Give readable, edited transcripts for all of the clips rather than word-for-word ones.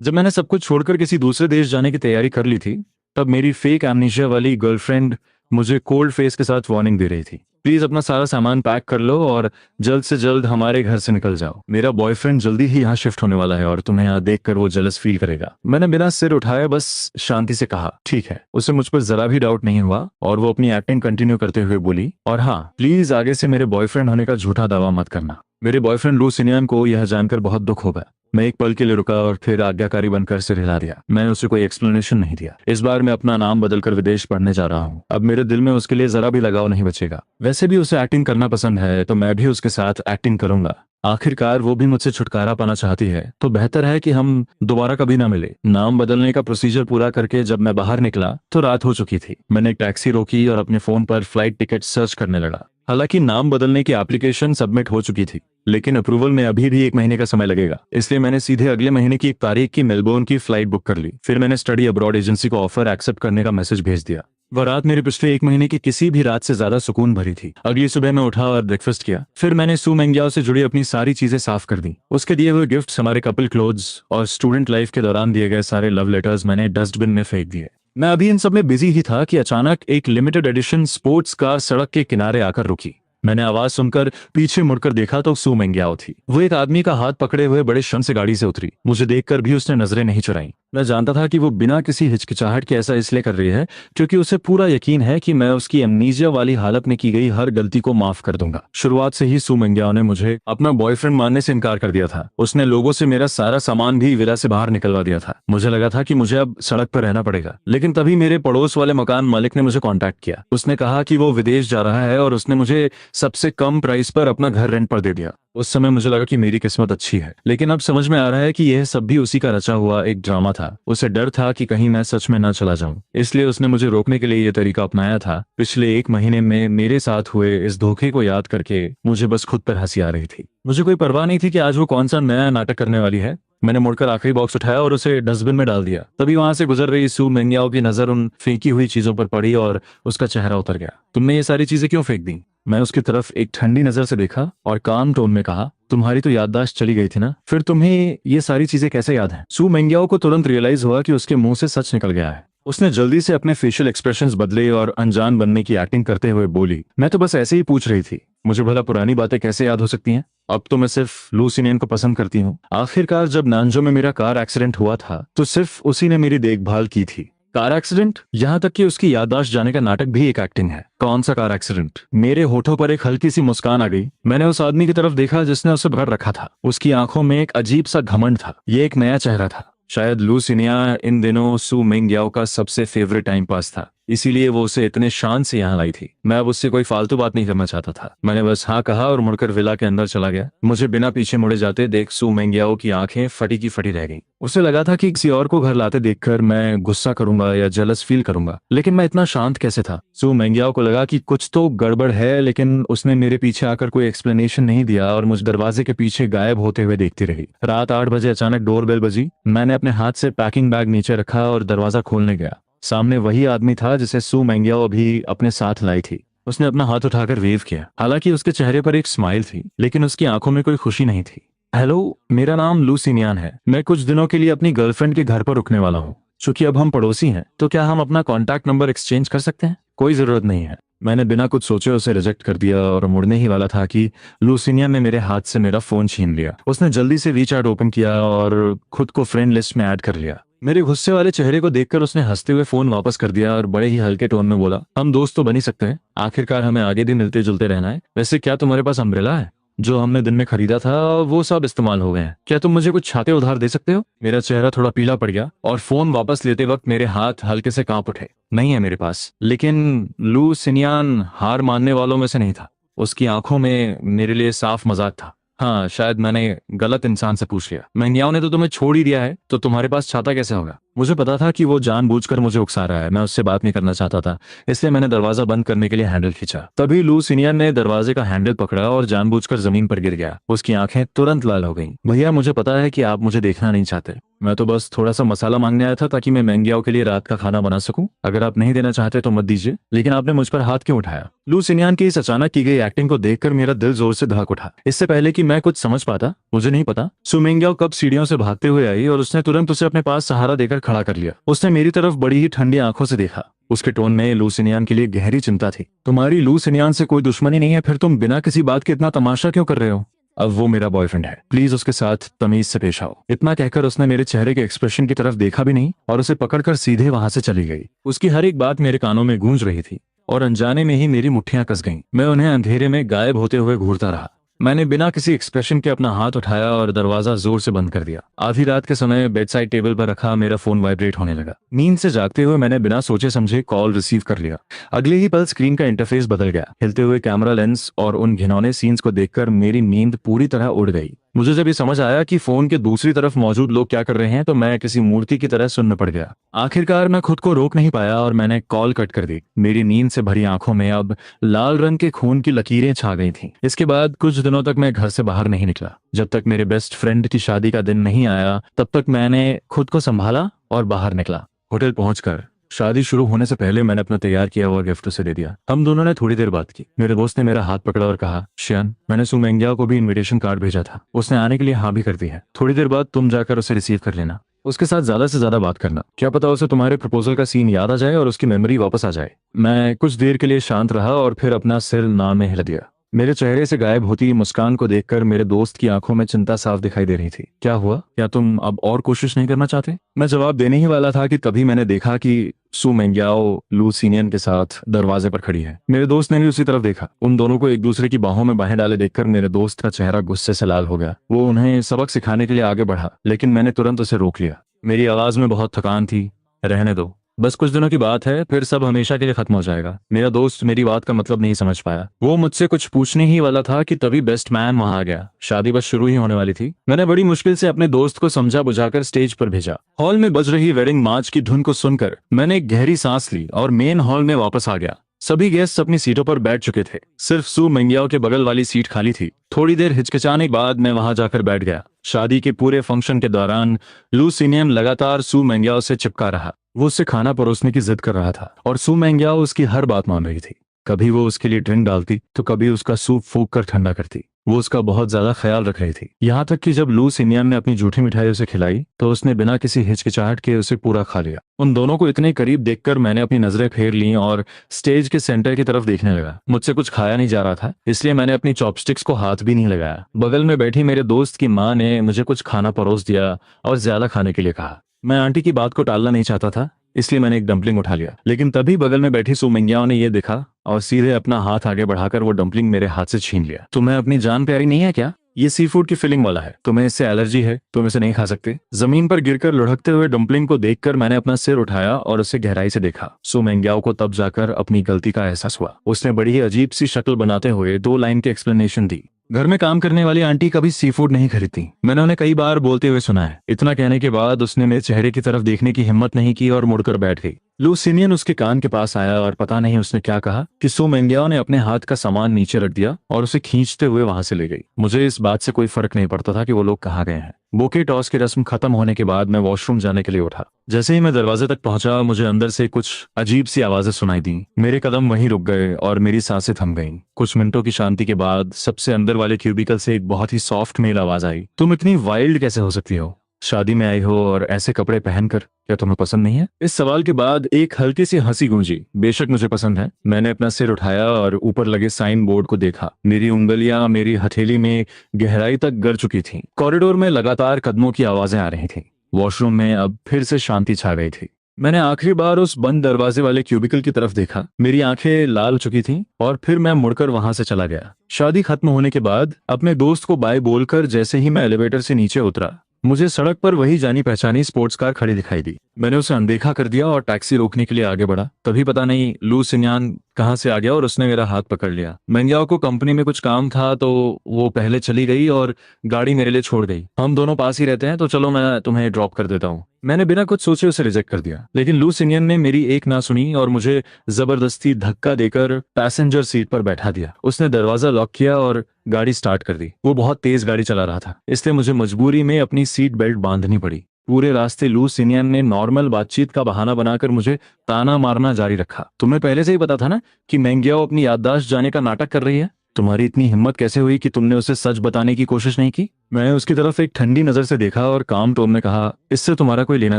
जब मैंने सब कुछ छोड़कर किसी दूसरे देश जाने की तैयारी कर ली थी, तब मेरी फेक एमनीशिया वाली गर्लफ्रेंड मुझे कोल्ड फेस के साथ वार्निंग दे रही थी। प्लीज अपना सारा सामान पैक कर लो और जल्द से जल्द हमारे घर से निकल जाओ। मेरा बॉयफ्रेंड जल्दी ही यहाँ शिफ्ट होने वाला है और तुम्हें यहाँ देखकर वो जेलस फील करेगा। मैंने बिना सिर उठाए बस शांति से कहा ठीक है। उसे मुझ पर जरा भी डाउट नहीं हुआ और वो अपनी एक्टिंग कंटिन्यू करते हुए बोली, और हाँ, प्लीज आगे से मेरे बॉयफ्रेंड होने का झूठा दावा मत करना। मेरे बॉयफ्रेंड लू सिनियन को यह जानकर बहुत दुख होगा। मैं एक पल के लिए रुका और फिर आज्ञाकारी बनकर सिर हिला दिया। मैंने उसे कोई एक्सप्लेनेशन नहीं दिया। इस बार मैं अपना नाम बदलकर विदेश पढ़ने जा रहा हूँ। अब मेरे दिल में उसके लिए जरा भी लगाव नहीं बचेगा। वैसे भी उसे एक्टिंग करना पसंद है तो मैं भी उसके साथ एक्टिंग करूंगा। आखिरकार वो भी मुझसे छुटकारा पाना चाहती है तो बेहतर है कि हम दोबारा कभी ना मिले। नाम बदलने का प्रोसीजर पूरा करके जब मैं बाहर निकला तो रात हो चुकी थी। मैंने एक टैक्सी रोकी और अपने फोन पर फ्लाइट टिकट सर्च करने लगा। हालांकि नाम बदलने की एप्लीकेशन सबमिट हो चुकी थी, लेकिन अप्रूवल में अभी भी 1 महीने का समय लगेगा। इसलिए मैंने सीधे अगले महीने की 1 तारीख की मेलबोर्न की फ्लाइट बुक कर ली। फिर मैंने स्टडी अब्रॉड एजेंसी को ऑफर एक्सेप्ट करने का मैसेज भेज दिया। वह रात मेरे पिछले 1 महीने की किसी भी रात से ज्यादा सुकून भरी थी। अगली सुबह मैं उठा और ब्रेकफास्ट किया। फिर मैंने सू मेंग्याओ से जुड़ी अपनी सारी चीजें साफ कर दी। उसके दिए हुए गिफ्ट्स, हमारे कपल क्लोथ्स और स्टूडेंट लाइफ के दौरान दिए गए सारे लव लेटर्स मैंने डस्टबिन में फेंक दिए। मैं अभी इन सब में बिजी ही था कि अचानक एक लिमिटेड एडिशन स्पोर्ट्स कार सड़क के किनारे आकर रुकी। मैंने आवाज सुनकर पीछे मुड़कर देखा तो सू मेंग्याओ थी। वो एक आदमी का हाथ पकड़े हुए बड़े क्षण से गाड़ी से उतरी। मुझे देखकर भी उसने नजरें नहीं चुराई। मैं जानता था कि वो बिना किसी हिचकिचाहट के ऐसा इसलिए कर रही है क्योंकि उसे पूरा यकीन है कि मैं उसकी एमनीजिया वाली हालत में की गई हर गलती को माफ कर दूंगा। शुरुआत से ही सू मेंग्याओ ने मुझे अपना बॉयफ्रेंड मानने से इनकार कर दिया था। उसने लोगों से मेरा सारा सामान भी विला से बाहर निकलवा दिया था। मुझे लगा था कि मुझे अब सड़क पर रहना पड़ेगा, लेकिन तभी मेरे पड़ोस वाले मकान मालिक ने मुझे कॉन्टैक्ट किया। उसने कहा कि वो विदेश जा रहा है और उसने मुझे सबसे कम प्राइस पर अपना घर रेंट पर दे दिया। उस समय मुझे लगा कि मेरी किस्मत अच्छी है, लेकिन अब समझ में आ रहा है कि यह सब भी उसी का रचा हुआ एक ड्रामा था। उसे डर था कि कहीं मैं सच में न चला जाऊं, इसलिए उसने मुझे रोकने के लिए यह तरीका अपनाया था। पिछले 1 महीने में मेरे साथ हुए इस धोखे को याद करके मुझे बस खुद पर हंसी आ रही थी। मुझे कोई परवाह नहीं थी कि आज वो कौन सा नया नाटक करने वाली है। मैंने मुड़कर आखिरी बॉक्स उठाया और उसे डस्टबिन में डाल दिया। तभी वहां से गुजर रही सू मेंग्याओ की नजर उन फेंकी हुई चीजों पर पड़ी और उसका चेहरा उतर गया। तुमने ये सारी चीजें क्यों फेंक दी? मैं उसकी तरफ एक ठंडी नजर से देखा और काम टोन में कहा, तुम्हारी तो याददाश्त चली गई थी ना, फिर तुम्हें ये सारी चीजें कैसे याद हैं? सू मेंग्याओ को तुरंत रियलाइज हुआ कि उसके मुंह से सच निकल गया है। उसने जल्दी से अपने फेशियल एक्सप्रेशंस बदले और अनजान बनने की एक्टिंग करते हुए बोली, मैं तो बस ऐसे ही पूछ रही थी। मुझे भला पुरानी बातें कैसे याद हो सकती हैं? अब तो मैं सिर्फ लू सिनियन को पसंद करती हूँ। आखिरकार जब नानजो में मेरा कार एक्सीडेंट हुआ था तो सिर्फ उसी ने मेरी देखभाल की थी। Car accident? यहाँ तक कि उसकी याददाश्त जाने का नाटक भी एक एक्टिंग है। कौन सा कार एक्सीडेंट? मेरे होठों पर एक हल्की सी मुस्कान आ गई। मैंने उस आदमी की तरफ देखा जिसने उसे पकड़ रखा था। उसकी आंखों में एक अजीब सा घमंड था। ये एक नया चेहरा था। शायद लू सिनिया इन दिनों सू मेंग्याओ का सबसे फेवरेट टाइम पास था, इसीलिए वो उसे इतने शान से यहाँ लाई थी। मैं अब उससे कोई फालतू बात नहीं करना चाहता था। मैंने बस हाँ कहा और मुड़कर विला के अंदर चला गया। मुझे बिना पीछे मुड़े जाते देख सू मेंग्याओ की आंखें फटी की फटी रह गईं। उसे लगा था कि किसी और को घर लाते देखकर मैं गुस्सा करूंगा या जेलस फील करूंगा, लेकिन मैं इतना शांत कैसे था? सू मेंग्याओ को लगा कि कुछ तो गड़बड़ है, लेकिन उसने मेरे पीछे आकर कोई एक्सप्लेनेशन नहीं दिया और मुझे दरवाजे के पीछे गायब होते हुए देखती रही। रात 8 बजे अचानक डोरबेल बजी। मैंने अपने हाथ से पैकिंग बैग नीचे रखा और दरवाजा खोलने गया। सामने वही आदमी था जिसे सू मेंग्याओ अभी अपने साथ लाई थी। उसने अपना हाथ उठाकर वेव किया। हालांकि उसके चेहरे पर एक स्माइल थी, लेकिन उसकी आंखों में कोई खुशी नहीं थी। हेलो, मेरा नाम लू सिनियन है। मैं कुछ दिनों के लिए अपनी गर्लफ्रेंड के घर पर रुकने वाला हूँ। चूंकि अब हम पड़ोसी हैं तो क्या हम अपना कॉन्टैक्ट नंबर एक्सचेंज कर सकते हैं? कोई जरूरत नहीं है। मैंने बिना कुछ सोचे उसे रिजेक्ट कर दिया और मुड़ने ही वाला था कि लू सिनियन ने मेरे हाथ से मेरा फोन छीन लिया। उसने जल्दी से वीचैट ओपन किया और खुद को फ्रेंड लिस्ट में ऐड कर लिया। मेरे गुस्से वाले चेहरे को देखकर उसने हंसते हुए फोन वापस कर दिया और बड़े ही हल्के टोन में बोला, हम दोस्त तो बन ही सकते हैं। आखिरकार हमें आगे भी मिलते जुलते रहना है। वैसे क्या तुम्हारे पास अम्ब्रेला है? जो हमने दिन में खरीदा था वो सब इस्तेमाल हो गए हैं। क्या तुम मुझे कुछ छाते उधार दे सकते हो? मेरा चेहरा थोड़ा पीला पड़ गया और फोन वापस लेते वक्त मेरे हाथ हल्के से कांप उठे। नहीं है मेरे पास। लेकिन लू सिनियन हार मानने वालों में से नहीं था। उसकी आंखों में मेरे लिए साफ मजाक था। हाँ, शायद मैंने गलत इंसान से पूछ लिया। मेंग्याओ ने तो तुम्हें छोड़ ही दिया है, तो तुम्हारे पास छाता कैसे होगा? मुझे पता था कि वो जानबूझकर मुझे उकसा रहा है। मैं उससे बात नहीं करना चाहता था, इसलिए मैंने दरवाजा बंद करने के लिए हैंडल खींचा। तभी लू सीनियर ने दरवाजे का हैंडल पकड़ा और जानबूझकर जमीन पर गिर गया। उसकी आंखें तुरंत लाल हो गईं। भैया, मुझे पता है कि आप मुझे देखना नहीं चाहते। मैं तो बस थोड़ा सा मसाला मांगने आया था ताकि मैं मैंगियाओ के लिए रात का खाना बना सकूं। अगर आप नहीं देना चाहते तो मत दीजिए, लेकिन आपने मुझ पर हाथ क्यों उठाया? लू सिनियान की इस अचानक की गई एक्टिंग को देखकर मेरा दिल जोर से धड़क उठा। इससे पहले कि मैं कुछ समझ पाता, मुझे नहीं पता सु मेंगियाओ कब सीढ़ियों से भागते हुए आई और उसने तुरंत उसे अपने पास सहारा देकर खड़ा कर लिया। उसने मेरी तरफ बड़ी ही ठंडी आंखों से देखा। उसके टोन में लू सिनियान के लिए गहरी चिंता थी। तुम्हारी लू सिनियान से कोई दुश्मनी नहीं है, फिर तुम बिना किसी बात के इतना तमाशा क्यों कर रहे हो? अब वो मेरा बॉयफ्रेंड है, प्लीज उसके साथ तमीज से पेश आओ। इतना कहकर उसने मेरे चेहरे के एक्सप्रेशन की तरफ देखा भी नहीं और उसे पकड़कर सीधे वहां से चली गई। उसकी हर एक बात मेरे कानों में गूंज रही थी और अनजाने में ही मेरी मुट्ठियां कस गईं। मैं उन्हें अंधेरे में गायब होते हुए घूरता रहा। मैंने बिना किसी एक्सप्रेशन के अपना हाथ उठाया और दरवाजा जोर से बंद कर दिया। आधी रात के समय बेड साइड टेबल पर रखा मेरा फोन वाइब्रेट होने लगा। नींद से जागते हुए मैंने बिना सोचे समझे कॉल रिसीव कर लिया। अगले ही पल स्क्रीन का इंटरफेस बदल गया। हिलते हुए कैमरा लेंस और उन घिनौने सीन्स को देखकर मेरी नींद पूरी तरह उड़ गई। मुझे जब ये समझ आया कि फोन के दूसरी तरफ मौजूद लोग क्या कर रहे हैं तो मैं किसी मूर्ति की तरह सुन्न पड़ गया। आखिरकार मैं खुद को रोक नहीं पाया और मैंने कॉल कट कर दी। मेरी नींद से भरी आंखों में अब लाल रंग के खून की लकीरें छा गई थीं। इसके बाद कुछ दिनों तक मैं घर से बाहर नहीं निकला। जब तक मेरे बेस्ट फ्रेंड की शादी का दिन नहीं आया तब तक मैंने खुद को संभाला और बाहर निकला। होटल पहुंचकर शादी शुरू होने से पहले मैंने अपना तैयार किया हुआ गिफ्ट उसे दे दिया। हम दोनों ने थोड़ी देर बात की। मेरे दोस्त ने मेरा हाथ पकड़ा और कहा, श्यान, मैंने सु मेंगियाओ को भी इनविटेशन कार्ड भेजा था, उसने आने के लिए हाँ भी कर दी है। थोड़ी देर बाद तुम जाकर उसे रिसीव कर लेना। उसके साथ ज्यादा से ज्यादा बात करना, क्या पता उसे तुम्हारे प्रपोजल का सीन याद आ जाए और उसकी मेमोरी वापस आ जाए। मैं कुछ देर के लिए शांत रहा और फिर अपना सिर ना में हिला दिया। मेरे चेहरे से गायब होती मुस्कान को देखकर मेरे दोस्त की आंखों में चिंता साफ दिखाई दे रही थी। क्या हुआ? क्या तुम अब और कोशिश नहीं करना चाहते? मैं जवाब देने ही वाला था कि तभी मैंने देखा कि सु मेंगियाओ लू सीनियन के साथ दरवाजे पर खड़ी है। मेरे दोस्त ने भी उसी तरफ देखा। उन दोनों को एक दूसरे की बाहों में बाहें डाले देखकर मेरे दोस्त का चेहरा गुस्से से लाल हो गया। वो उन्हें सबक सिखाने के लिए आगे बढ़ा, लेकिन मैंने तुरंत उसे रोक लिया। मेरी आवाज में बहुत थकान थी। रहने दो, बस कुछ दिनों की बात है, फिर सब हमेशा के लिए खत्म हो जाएगा। मेरा दोस्त मेरी बात का मतलब नहीं समझ पाया। वो मुझसे कुछ पूछने ही वाला था कि तभी बेस्ट मैन वहां आ गया। शादी बस शुरू ही होने वाली थी। मैंने बड़ी मुश्किल से अपने दोस्त को समझा बुझाकर स्टेज पर भेजा। हॉल में बज रही वेडिंग मार्च की धुन को सुनकर मैंने एक गहरी सांस ली और मेन हॉल में वापस आ गया। सभी गेस्ट अपनी सीटों पर बैठ चुके थे। सिर्फ सु मेंगियाओ के बगल वाली सीट खाली थी। थोड़ी देर हिचकिचाने के बाद मैं वहां जाकर बैठ गया। शादी के पूरे फंक्शन के दौरान लू सीनियन लगातार सु मेंगियाओ से चिपका रहा। वो उससे खाना परोसने की जिद कर रहा था और सु मेंगियाओ उसकी हर बात मान रही थी। कभी वो उसके लिए ड्रिंक डालती तो कभी उसका सूप फूंक कर ठंडा करती। वो उसका बहुत ज्यादा ख्याल रख रही थी। यहाँ तक कि जब लू सिनियन ने अपनी झूठी मिठाई उसे खिलाई तो उसने बिना किसी हिचकिचाहट के उसे पूरा खा लिया। उन दोनों को इतने करीब देखकर मैंने अपनी नजरें फेर लीं और स्टेज के सेंटर की तरफ देखने लगा। मुझसे कुछ खाया नहीं जा रहा था, इसलिए मैंने अपनी चॉपस्टिक्स को हाथ भी नहीं लगाया। बगल में बैठी मेरे दोस्त की माँ ने मुझे कुछ खाना परोस दिया और ज्यादा खाने के लिए कहा। मैं आंटी की बात को टालना नहीं चाहता था, इसलिए मैंने एक डम्पलिंग उठा लिया। लेकिन तभी बगल में बैठी सु मेंगियाओ ने यह देखा और सीधे अपना हाथ आगे बढ़ाकर वो डम्पलिंग मेरे हाथ से छीन लिया। तुम्हें अपनी जान प्यारी नहीं है क्या? ये सी फूड की फिलिंग वाला है, तुम्हें इससे एलर्जी है, तुम इसे नहीं खा सकते। जमीन पर गिरकर लुढ़कते हुए डम्पलिंग को देखकर मैंने अपना सिर उठाया और उसे गहराई से देखा। सु मेंगियाओ को तब जाकर अपनी गलती का एहसास हुआ। उसने बड़ी ही अजीब सी शक्ल बनाते हुए 2 लाइन की एक्सप्लेनेशन दी। घर में काम करने वाली आंटी कभी सी फूड नहीं खरीदती, मैंने उन्हें कई बार बोलते हुए सुना है। इतना कहने के बाद उसने मेरे चेहरे की तरफ देखने की हिम्मत नहीं की और मुड़कर बैठ गई। लू सिनियन उसके कान के पास आया और पता नहीं उसने क्या कहा कि सु मेंगियाओ ने अपने हाथ का सामान नीचे रख दिया और उसे खींचते हुए वहां से ले गई। मुझे इस बात से कोई फर्क नहीं पड़ता था कि वो लोग कहाँ गए हैं। बोके टॉस की रस्म खत्म होने के बाद मैं वॉशरूम जाने के लिए उठा। जैसे ही मैं दरवाजे तक पहुंचा मुझे अंदर से कुछ अजीब सी आवाजें सुनाई दी। मेरे कदम वहीं रुक गए और मेरी सांसें थम गईं। कुछ मिनटों की शांति के बाद सबसे अंदर वाले क्यूबिकल से एक बहुत ही सॉफ्ट मेल आवाज आई। तुम इतनी वाइल्ड कैसे हो सकती हो? शादी में आई हो और ऐसे कपड़े पहनकर, क्या तुम्हें पसंद नहीं है? इस सवाल के बाद एक हल्की सी हंसी गूंजी। बेशक मुझे पसंद है। मैंने अपना सिर उठाया और ऊपर लगे साइन बोर्ड को देखा। मेरी उंगलियां मेरी हथेली में गहराई तक गिर चुकी थीं। कॉरिडोर में लगातार कदमों की आवाजें आ रही थीं। वॉशरूम में अब फिर से शांति छा गई थी। मैंने आखिरी बार उस बंद दरवाजे वाले क्यूबिकल की तरफ देखा। मेरी आंखें लाल हो चुकी थीं और फिर मैं मुड़कर वहां से चला गया। शादी खत्म होने के बाद अपने दोस्त को बाय बोलकर जैसे ही मैं एलिवेटर से नीचे उतरा मुझे सड़क पर वही जानी पहचानी स्पोर्ट्स कार खड़ी दिखाई दी। मैंने उसे अनदेखा कर दिया और टैक्सी रोकने के लिए आगे बढ़ा। तभी पता नहीं लू सिनियान कहां से आ गया और उसने मेरा हाथ पकड़ लिया। मेंगियाओ को कंपनी में कुछ काम था तो वो पहले चली गई और गाड़ी मेरे लिए छोड़ गई। हम दोनों पास ही रहते हैं तो चलो मैं तुम्हें ड्रॉप कर देता हूँ। मैंने बिना कुछ सोचे उसे रिजेक्ट कर दिया, लेकिन लू सिनियन ने मेरी एक ना सुनी और मुझे जबरदस्ती धक्का देकर पैसेंजर सीट पर बैठा दिया। उसने दरवाजा लॉक किया और गाड़ी स्टार्ट कर दी। वो बहुत तेज गाड़ी चला रहा था, इसलिए मुझे मजबूरी में अपनी सीट बेल्ट बांधनी पड़ी। पूरे रास्ते लू सिनियन ने नॉर्मल बातचीत का बहाना बनाकर मुझे ताना मारना जारी रखा। तुम्हें पहले से ही पता था ना कि मेंग्याओ अपनी याददाश्त जाने का नाटक कर रही है। तुम्हारी इतनी हिम्मत कैसे हुई कि तुमने उसे सच बताने की कोशिश नहीं की? मैं उसकी तरफ एक ठंडी नजर से देखा और काम टोन में कहा, इससे तुम्हारा कोई लेना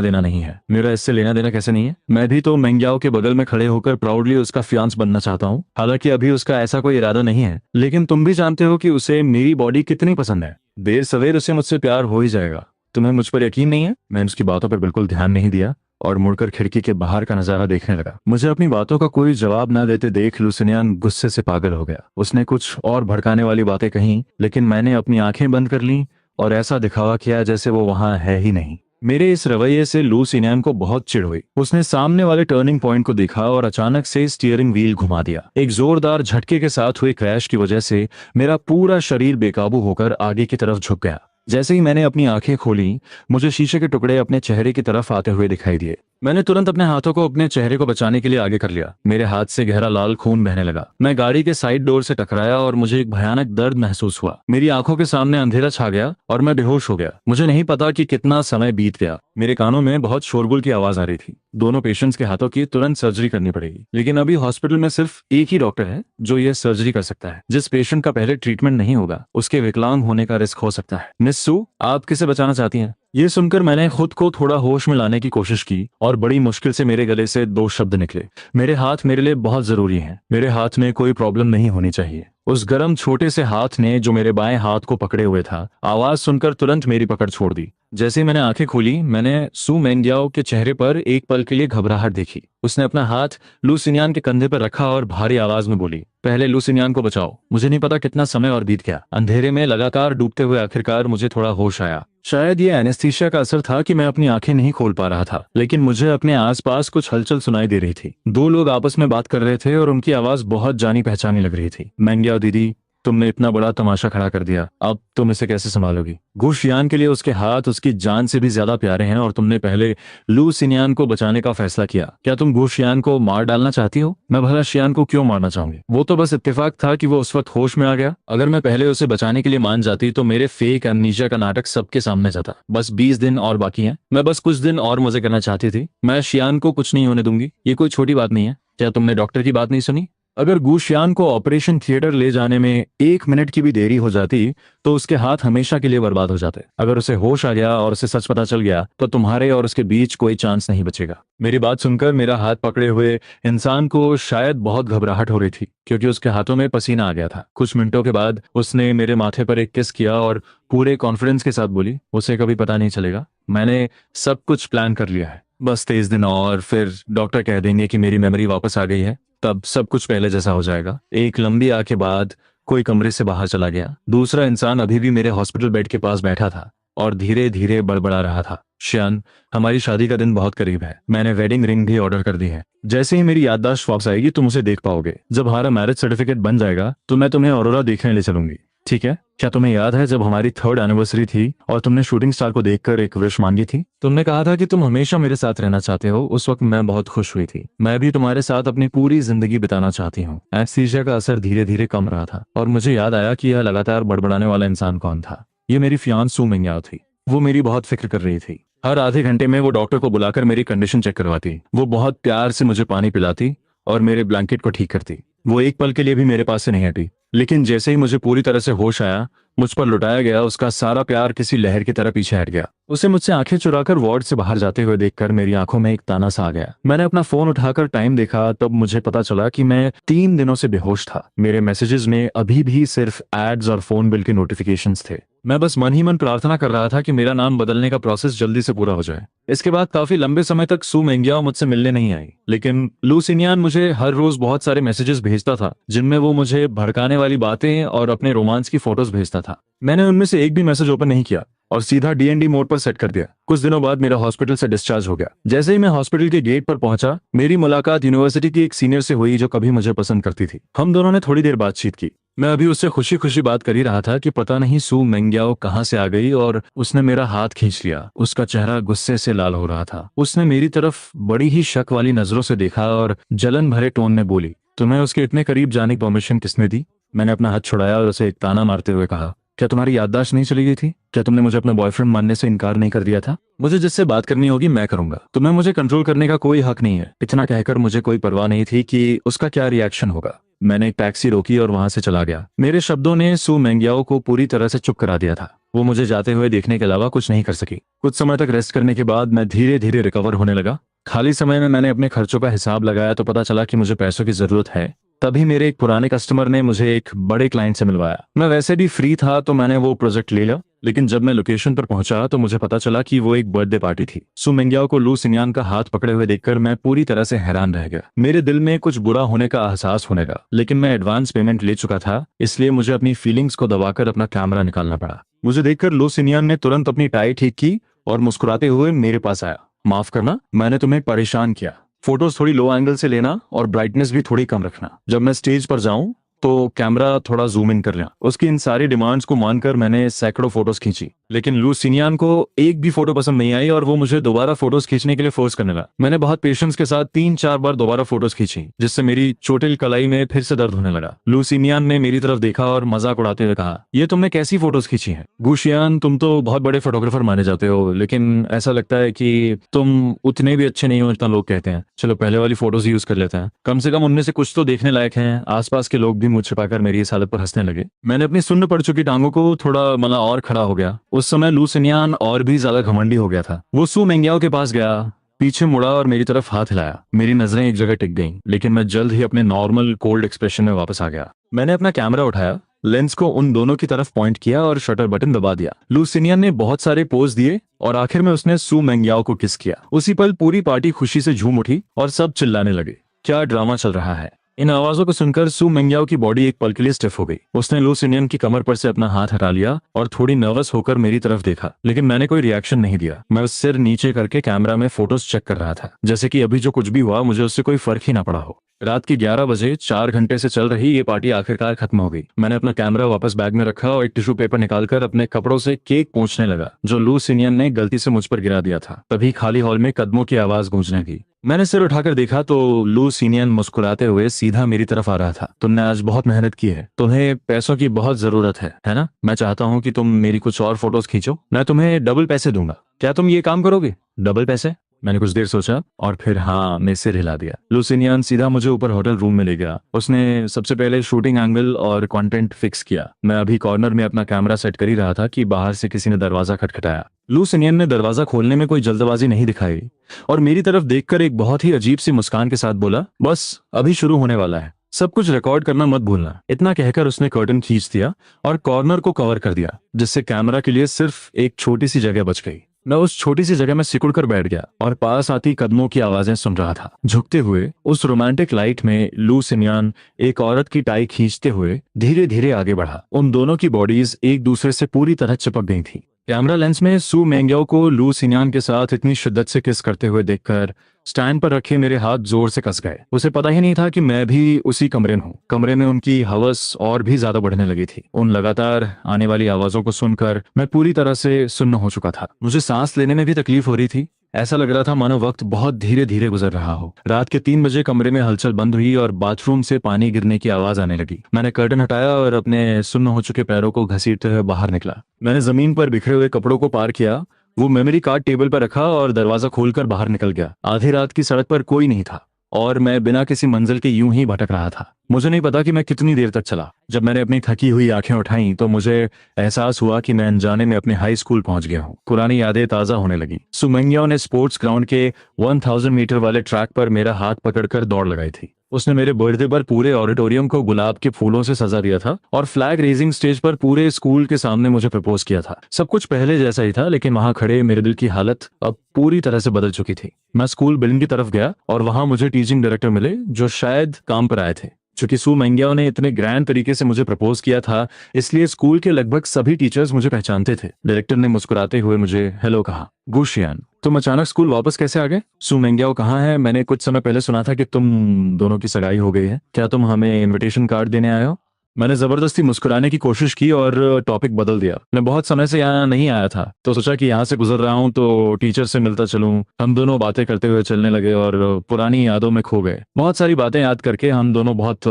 देना नहीं है। मेरा इससे लेना देना कैसे नहीं है? मैं भी तो मेंग्याओ के बगल में खड़े होकर प्राउडली उसका फियांस बनना चाहता हूँ। हालांकि अभी उसका ऐसा कोई इरादा नहीं है, लेकिन तुम भी जानते हो कि उसे मेरी बॉडी कितनी पसंद है। देर सवेर उसे मुझसे प्यार हो ही जाएगा। तुम्हें मुझ पर यकीन नहीं है? मैंने उसकी बातों पर बिल्कुल ध्यान नहीं दिया और मुड़कर खिड़की के बाहर का नजारा देखने लगा। मुझे अपनी बातों का कोई जवाब न देते देख लू सिनियन गुस्से से पागल हो गया। उसने कुछ और भड़काने वाली बातें कहीं, लेकिन मैंने अपनी आंखें बंद कर लीं और ऐसा दिखावा किया जैसे वो वहां है ही नहीं। मेरे इस रवैये से लू सिनियन को बहुत चिढ़ हुई। उसने सामने वाले टर्निंग पॉइंट को देखा और अचानक से स्टीयरिंग व्हील घुमा दिया। एक जोरदार झटके के साथ हुए क्रैश की वजह से मेरा पूरा शरीर बेकाबू होकर आगे की तरफ झुक गया। जैसे ही मैंने अपनी आंखें खोली, मुझे शीशे के टुकड़े अपने चेहरे की तरफ आते हुए दिखाई दिए। मैंने तुरंत अपने हाथों को अपने चेहरे को बचाने के लिए आगे कर लिया। मेरे हाथ से गहरा लाल खून बहने लगा। मैं गाड़ी के साइड डोर से टकराया और मुझे एक भयानक दर्द महसूस हुआ। मेरी आंखों के सामने अंधेरा छा गया और मैं बेहोश हो गया। मुझे नहीं पता कि कितना समय बीत गया। मेरे कानों में बहुत शोरगुल की आवाज आ रही थी। दोनों पेशेंट्स के हाथों की तुरंत सर्जरी करनी पड़ेगी, लेकिन अभी हॉस्पिटल में सिर्फ एक ही डॉक्टर है जो ये सर्जरी कर सकता है। जिस पेशेंट का पहले ट्रीटमेंट नहीं होगा, उसके विकलांग होने का रिस्क हो सकता है। मिस सू, आप किसे बचाना चाहती हैं? ये सुनकर मैंने खुद को थोड़ा होश में लाने की कोशिश की और बड़ी मुश्किल से मेरे गले से दो शब्द निकले, मेरे हाथ मेरे लिए बहुत जरूरी हैं। मेरे हाथ में कोई प्रॉब्लम नहीं होनी चाहिए। उस गर्म छोटे से हाथ ने जो मेरे बाएं हाथ को पकड़े हुए था, आवाज सुनकर तुरंत मेरी पकड़ छोड़ दी। जैसे ही मैंने आंखें खोली, मैंने सू मेंग्याओ के चेहरे पर एक पल के लिए घबराहट देखी। उसने अपना हाथ लू सिनियन के कंधे पर रखा और भारी आवाज में बोली, पहले लू सिनियन को बचाओ। मुझे नहीं पता कितना समय और बीत गया। अंधेरे में लगातार डूबते हुए आखिरकार मुझे थोड़ा होश आया। शायद ये एनेस्थीसिया का असर था कि मैं अपनी आंखें नहीं खोल पा रहा था, लेकिन मुझे अपने आसपास कुछ हलचल सुनाई दे रही थी। दो लोग आपस में बात कर रहे थे और उनकी आवाज बहुत जानी पहचानी लग रही थी। मेंग्याओ दीदी, तुमने इतना बड़ा तमाशा खड़ा कर दिया, अब तुम इसे कैसे संभालोगी? गु शियान के लिए उसके हाथ उसकी जान से भी ज्यादा प्यारे हैं और तुमने पहले लू सिनियन को बचाने का फैसला किया। क्या तुम गु शियान को मार डालना चाहती हो? मैं भला शियान को क्यों मारना चाहूंगी? वो तो बस इत्तेफाक था कि वो उस वक्त होश में आ गया। अगर मैं पहले उसे बचाने के लिए मान जाती तो मेरे फेक एमनीशिया का नाटक सबके सामने जाता। बस 20 दिन और बाकी हैं। मैं बस कुछ दिन और मजे करना चाहती थी। मैं शियान को कुछ नहीं होने दूंगी। ये कोई छोटी बात नहीं है। क्या तुमने डॉक्टर की बात नहीं सुनी? अगर गु शियान को ऑपरेशन थिएटर ले जाने में 1 मिनट की भी देरी हो जाती तो उसके हाथ हमेशा के लिए बर्बाद हो जाते। अगर उसे होश आ गया और उसे सच पता चल गया तो तुम्हारे और उसके बीच कोई चांस नहीं बचेगा। मेरी बात सुनकर मेरा हाथ पकड़े हुए इंसान को शायद बहुत घबराहट हो रही थी, क्योंकि उसके हाथों में पसीना आ गया था। कुछ मिनटों के बाद उसने मेरे माथे पर एक किस किया और पूरे कॉन्फिडेंस के साथ बोली, उसे कभी पता नहीं चलेगा। मैंने सब कुछ प्लान कर लिया है। बस 23 दिन और फिर डॉक्टर कह देंगे कि मेरी मेमोरी वापस आ गई है। तब सब कुछ पहले जैसा हो जाएगा। एक लंबी आह के बाद कोई कमरे से बाहर चला गया। दूसरा इंसान अभी भी मेरे हॉस्पिटल बेड के पास बैठा था और धीरे धीरे बड़बड़ा रहा था, शियान, हमारी शादी का दिन बहुत करीब है। मैंने वेडिंग रिंग भी ऑर्डर कर दी है। जैसे ही मेरी याददाश्त वापस आएगी तुम उसे देख पाओगे। जब हमारा मैरिज सर्टिफिकेट बन जाएगा तो मैं तुम्हें ऑरोरा देखने ले चलूंगी, ठीक है? क्या तुम्हें याद है जब हमारी 3rd एनिवर्सरी थी और तुमने शूटिंग स्टार को देखकर एक विश मांगी थी? तुमने कहा था कि तुम हमेशा मेरे साथ रहना चाहते हो। उस वक्त मैं बहुत खुश हुई थी। मैं भी तुम्हारे साथ अपनी पूरी जिंदगी बिताना चाहती हूँ। एनेस्थीसिया का असर धीरे धीरे कम रहा था और मुझे याद आया कि यह लगातार बड़बड़ाने वाला इंसान कौन था। ये मेरी फियांस सू मेंग्याओ थी। वो मेरी बहुत फिक्र कर रही थी। हर आधे घंटे में वो डॉक्टर को बुलाकर मेरी कंडीशन चेक करवाती। वो बहुत प्यार से मुझे पानी पिलाती और मेरे ब्लैंकेट को ठीक करती। वो एक पल के लिए भी मेरे पास से नहीं हटी, लेकिन जैसे ही मुझे पूरी तरह से होश आया, मुझ पर लुटाया गया उसका सारा प्यार किसी लहर की तरह पीछे हट गया। उसे मुझसे आंखें चुराकर वार्ड से बाहर जाते हुए देखकर मेरी आंखों में एक ताना सा आ गया। मैंने अपना फोन उठाकर टाइम देखा, तब मुझे पता चला कि मैं 3 दिनों से बेहोश था। मेरे मैसेजेस में अभी भी सिर्फ एड्स और फोन बिल के नोटिफिकेशंस थे। मैं बस मन ही मन प्रार्थना कर रहा था कि मेरा नाम बदलने का प्रोसेस जल्दी से पूरा हो जाए। इसके बाद काफी लंबे समय तक सू मेंग्याओ मुझसे मिलने नहीं आई, लेकिन लू सिनियन मुझे हर रोज बहुत सारे मैसेजेस भेजता था, जिनमें वो मुझे भड़काने वाली बातें और अपने रोमांस की फोटोज भेजता था। मैंने उनमें से एक भी मैसेज ओपन नहीं किया और सीधा DND मोड पर सेट कर दिया। कुछ दिनों बाद मेरा हॉस्पिटल से डिस्चार्ज हो गया। जैसे ही मैं हॉस्पिटल के गेट पर पहुंचा, मेरी मुलाकात यूनिवर्सिटी की एक सीनियर से हुई जो कभी मुझे पसंद करती थी। हम दोनों ने थोड़ी देर बातचीत की। मैं अभी उससे खुशी खुशी बात कर ही रहा था कि पता नहीं सू मेंग्याओ कहाँ से आ गई और उसने मेरा हाथ खींच लिया। उसका चेहरा गुस्से से लाल हो रहा था। उसने मेरी तरफ बड़ी ही शक वाली नजरों से देखा और जलन भरे टोन में बोली, तुम्हें उसके इतने करीब जाने की परमिशन किसने दी? मैंने अपना हाथ छुड़ाया और उसे एक ताना मारते हुए कहा, क्या तुम्हारी याददाश्त नहीं चली गई थी? क्या तुमने मुझे अपना बॉयफ्रेंड मानने से इनकार नहीं कर दिया था? मुझे जिससे बात करनी होगी मैं करूंगा, तुम्हें मुझे कंट्रोल करने का कोई हक नहीं है। इतना कहकर मुझे कोई परवाह नहीं थी कि उसका क्या रिएक्शन होगा। मैंने एक टैक्सी रोकी और वहां से चला गया। मेरे शब्दों ने सू मेंग्याओ को पूरी तरह से चुप करा दिया था। वो मुझे जाते हुए देखने के अलावा कुछ नहीं कर सकी। कुछ समय तक रेस्ट करने के बाद मैं धीरे धीरे रिकवर होने लगा। खाली समय में मैंने अपने खर्चों का हिसाब लगाया तो पता चला कि मुझे पैसों की जरूरत है। तभी मेरे एक पुराने कस्टमर ने मुझे एक बड़े क्लाइंट से मिलवाया। मैं वैसे भी फ्री था तो मैंने वो प्रोजेक्ट ले लिया। लेकिन जब मैं लोकेशन पर पहुंचा तो मुझे पता चला कि वो एक बर्थडे पार्टी थी। सू मेंग्याओ को लू सिन्यान का हाथ पकड़े हुए देखकर मैं पूरी तरह से हैरान रह गया। मेरे दिल में कुछ बुरा होने का एहसास होने लगा, लेकिन मैं एडवांस पेमेंट ले चुका था, इसलिए मुझे अपनी फीलिंग्स को दबाकर अपना कैमरा निकालना पड़ा। मुझे देखकर लू सिन्यान ने तुरंत अपनी टाई ठीक की और मुस्कुराते हुए मेरे पास आया। माफ करना, मैंने तुम्हें परेशान किया। फोटोज थोड़ी लो एंगल से लेना और ब्राइटनेस भी थोड़ी कम रखना। जब मैं स्टेज पर जाऊं तो कैमरा थोड़ा जूम इन कर लेना। उसकी इन सारी डिमांड्स को मानकर मैंने सैकड़ों फोटोज खींची, लेकिन लू सिन्यान को एक भी फोटो पसंद नहीं आई और वो मुझे दोबारा फोटोज खींचने के लिए फोर्स करने लगा। मैंने बहुत पेशेंस के साथ 3-4 बार दोबारा फोटोज खींची, जिससे मेरी चोटिल कलाई में फिर से दर्द होने लगा। लू सिन्यान ने मेरी तरफ देखा और मजाक उड़ाते हुए कहा, ये तुमने कैसी फोटोज खींची है? गुशियान, तुम तो बहुत बड़े फोटोग्राफर माने जाते हो, लेकिन ऐसा लगता है कि तुम उतने भी अच्छे नहीं हो जितना लोग कहते हैं। चलो पहले वाली फोटोज यूज कर लेते हैं, कम से कम उनमें से कुछ तो देखने लायक हैं। आसपास के लोग भी मुझ छिपाकर मेरी इस हालत पर हंसने लगे। मैंने अपनी सुन्न पड़ चुकी टांगों को थोड़ा और खड़ा हो गया। उस समय लू सिन्यान और भी ज्यादा घमंडी हो गया था। वो सू मेंग्याओ के पास गया, पीछे मुड़ा और मेरी तरफ हाथ हिलाया। मेरी नजरें एक जगह टिक गईं, लेकिन मैं जल्द ही अपने नॉर्मल कोल्ड एक्सप्रेशन में वापस आ गया। मैंने अपना कैमरा उठाया, लेंस को उन दोनों की तरफ पॉइंट किया और शटर बटन दबा दिया। लू सिन्यान ने बहुत सारे पोज दिए और आखिर में उसने सू मेंग्याओ को किस किया। उसी पल पूरी पार्टी खुशी से झूम उठी और सब चिल्लाने लगे, क्या ड्रामा चल रहा है? इन आवाजों को सुनकर सू मेंग्याओ की बॉडी एक पल के लिए स्टिफ हो गई। उसने लू सिन्यान की कमर पर से अपना हाथ हटा लिया और थोड़ी नर्वस होकर मेरी तरफ देखा, लेकिन मैंने कोई रिएक्शन नहीं दिया। मैं उस सिर नीचे करके कैमरा में फोटोज चेक कर रहा था, जैसे कि अभी जो कुछ भी हुआ मुझे उससे कोई फर्क ही ना पड़ा हो। रात की 11 बजे 4 घंटे से चल रही ये पार्टी आखिरकार खत्म हो गई। मैंने अपना कैमरा वापस बैग में रखा और एक टिश्यू पेपर निकालकर अपने कपड़ों से केक पोंछने लगा, जो लू सिन्यान ने गलती से मुझ पर गिरा दिया था। तभी खाली हॉल में कदमों की आवाज गूंजने लगी। मैंने सिर उठाकर देखा तो लू सिन्यान मुस्कुराते हुए सीधा मेरी तरफ आ रहा था। तुमने आज बहुत मेहनत की है, तुम्हें पैसों की बहुत जरूरत है ना? मैं चाहता हूँ कि तुम मेरी कुछ और फोटोज खींचो, मैं तुम्हें डबल पैसे दूंगा। क्या तुम ये काम करोगे? डबल पैसे? मैंने कुछ देर सोचा और फिर हाँ में सिर हिला दिया। लू सिन्यान सीधा मुझे ऊपर होटल रूम में ले गया। उसने सबसे पहले शूटिंग एंगल और कंटेंट फिक्स किया। मैं अभी कॉर्नर में अपना कैमरा सेट कर ही रहा था कि बाहर से किसी ने दरवाजा खटखटाया। लू सिन्यान ने दरवाजा खोलने में कोई जल्दबाजी नहीं दिखाई और मेरी तरफ देखकर एक बहुत ही अजीब सी मुस्कान के साथ बोला, बस अभी शुरू होने वाला है, सब कुछ रिकॉर्ड करना मत भूलना। इतना कहकर उसने कर्टन खींच दिया और कॉर्नर को कवर कर दिया, जिससे कैमरा के लिए सिर्फ एक छोटी सी जगह बच गई। मैं उस छोटी सी जगह में सिकुड़कर बैठ गया और पास आती कदमों की आवाजें सुन रहा था। झुकते हुए उस रोमांटिक लाइट में लू सिन्यान एक औरत की टाई खींचते हुए धीरे धीरे आगे बढ़ा। उन दोनों की बॉडीज एक दूसरे से पूरी तरह चिपक गई थी। कैमरा लेंस में सू मेंग्याओ को लू सिन्यान के साथ इतनी शिद्दत से किस करते हुए देखकर स्टैंड पर रखे मेरे हाथ जोर से कस गए। उसे पता ही नहीं था कि मैं भी उसी कमरे में हूँ। कमरे में उनकी हवस और भी ज्यादा बढ़ने लगी थी। उन लगातार आने वाली आवाजों को सुनकर मैं पूरी तरह से सुन्न हो चुका था। मुझे सांस लेने में भी तकलीफ हो रही थी। ऐसा लग रहा था मानो वक्त बहुत धीरे धीरे गुजर रहा हो। रात के 3 बजे कमरे में हलचल बंद हुई और बाथरूम से पानी गिरने की आवाज आने लगी। मैंने कर्टन हटाया और अपने सुन्न हो चुके पैरों को घसीटते हुए बाहर निकला। मैंने जमीन पर बिखरे हुए कपड़ों को पार किया, वो मेमोरी कार्ड टेबल पर रखा और दरवाजा खोलकर बाहर निकल गया। आधी रात की सड़क पर कोई नहीं था और मैं बिना किसी मंजिल के यूं ही भटक रहा था। मुझे नहीं पता कि मैं कितनी देर तक चला। जब मैंने अपनी थकी हुई आंखें उठाईं तो मुझे एहसास हुआ कि मैं अनजाने में अपने हाई स्कूल पहुंच गया हूं। पुरानी यादें ताजा होने लगी। सू मेंग्याओ ने स्पोर्ट्स ग्राउंड के 1000 मीटर वाले ट्रैक पर मेरा हाथ पकड़कर दौड़ लगाई थी। उसने मेरे बर्थडे पर पूरे ऑडिटोरियम को गुलाब के फूलों से सजा दिया था और फ्लैग रेजिंग स्टेज पर पूरे स्कूल के सामने मुझे प्रपोज किया था। सब कुछ पहले जैसा ही था, लेकिन वहां खड़े मेरे दिल की हालत अब पूरी तरह से बदल चुकी थी। मैं स्कूल बिल्डिंग की तरफ गया और वहां मुझे टीचिंग डायरेक्टर मिले, जो शायद काम पर आए थे। चूंकि सू मेंग्याओ ने इतने ग्रैंड तरीके से मुझे प्रपोज किया था, इसलिए स्कूल के लगभग सभी टीचर्स मुझे पहचानते थे। डायरेक्टर ने मुस्कुराते हुए मुझे हेलो कहा। गुशियान, तुम अचानक स्कूल वापस कैसे आ गए? सू मेंग्याओ कहाँ है? मैंने कुछ समय पहले सुना था कि तुम दोनों की सगाई हो गई है। क्या तुम हमें इनविटेशन कार्ड देने आए हो? मैंने जबरदस्ती मुस्कुराने की कोशिश की और टॉपिक बदल दिया। मैं बहुत समय से यहाँ नहीं आया था तो सोचा कि यहाँ से गुजर रहा हूँ तो टीचर से मिलता चलूं। हम दोनों बातें करते हुए चलने लगे और पुरानी यादों में खो गए। बहुत सारी बातें याद करके हम दोनों बहुत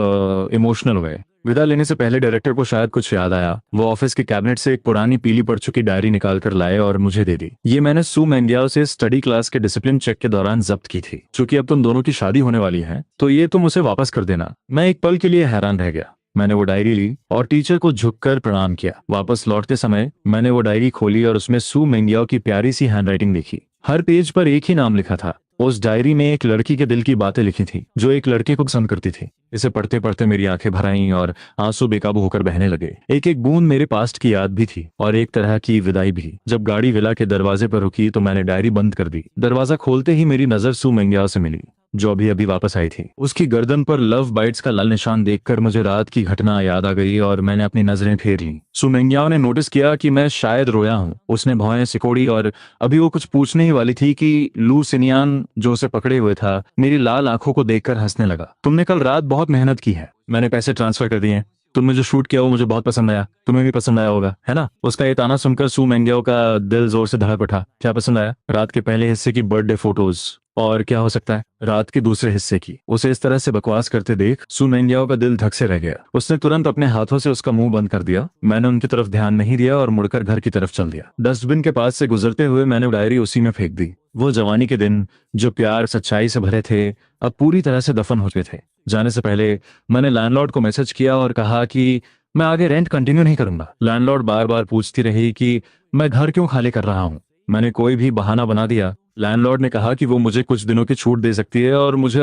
इमोशनल हुए। विदा लेने से पहले डायरेक्टर को शायद कुछ याद आया। वो ऑफिस के कैबिनेट से एक पुरानी पीली पड़ चुकी डायरी निकाल कर लाए और मुझे दे दी। ये मैंने सू मेंगियाओ से स्टडी क्लास के डिसिप्लिन चेक के दौरान जब्त की थी। चूंकि अब तुम दोनों की शादी होने वाली है तो ये तुम उसे वापस कर देना। मैं एक पल के लिए हैरान रह गया। मैंने वो डायरी ली और टीचर को झुककर प्रणाम किया। वापस लौटते समय मैंने वो डायरी खोली और उसमें सू मेंगियाओ की प्यारी सी हैंडराइटिंग देखी। हर पेज पर एक ही नाम लिखा था। उस डायरी में एक लड़की के दिल की बातें लिखी थी जो एक लड़के को पसंद करती थी। इसे पढ़ते पढ़ते मेरी आंखें भर आईं और आंसू बेकाबू होकर बहने लगे। एक एक बूंद मेरे पास्ट की याद भी थी और एक तरह की विदाई भी। जब गाड़ी विला के दरवाजे पर रुकी तो मैंने डायरी बंद कर दी। दरवाजा खोलते ही मेरी नजर सू मेंगियाओ से मिली जो अभी अभी वापस आई थी। उसकी गर्दन पर लव बाइट्स का लाल निशान देखकर मुझे रात की घटना याद आ गई और मैंने अपनी नजरें फेर ली। सू मेंगियाओ ने नोटिस किया कि मैं शायद रोया हूँ। उसने भौहें सिकोड़ी और अभी वो कुछ पूछने ही वाली थी कि लू सिनियान जो उसे पकड़े हुए था मेरी लाल आंखों को देखकर हंसने लगा। तुमने कल रात बहुत मेहनत की है। मैंने पैसे ट्रांसफर कर दिए। तुमने जो शूट किया वो मुझे बहुत पसंद आया। तुम्हें भी पसंद आया होगा, है ना? उसका ये ताना सुनकर सू मेंगियाओ का दिल जोर से धड़क उठा। क्या पसंद आया? रात के पहले हिस्से की बर्थडे फोटोज। और क्या हो सकता है? रात के दूसरे हिस्से की। उसे इस तरह से बकवास करते देख सू मेंगियाओ का दिल धक से रह गया। उसने तुरंत अपने हाथों से उसका मुंह बंद कर दिया। मैंने उनकी तरफ ध्यान नहीं दिया और मुड़कर घर की तरफ चल दिया। डस्टबिन के पास से गुजरते हुए मैंने डायरी उसी में फेंक दी। वो जवानी के दिन जो प्यार सच्चाई से भरे थे अब पूरी तरह से दफन हो चुके थे। जाने से पहले मैंने लैंडलॉर्ड को मैसेज किया और कहा कि मैं आगे रेंट कंटिन्यू नहीं करूंगा। लैंडलॉर्ड बार बार पूछती रही कि मैं घर क्यों खाली कर रहा हूँ। मैंने कोई भी बहाना बना दिया। लैंडलॉर्ड ने कहा कि वो मुझे कुछ दिनों की छूट दे सकती है और मुझे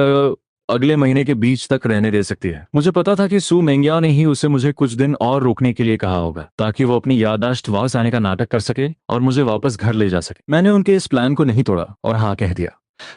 अगले महीने के बीच तक रहने दे सकती है। मुझे पता था कि सू मेंगियाओ ने ही उसे मुझे कुछ दिन और रोकने के लिए कहा होगा ताकि वो अपनी याददाश्त वापस आने का नाटक कर सके और मुझे वापस घर ले जा सके। मैंने उनके इस प्लान को नहीं तोड़ा और हाँ कह दिया।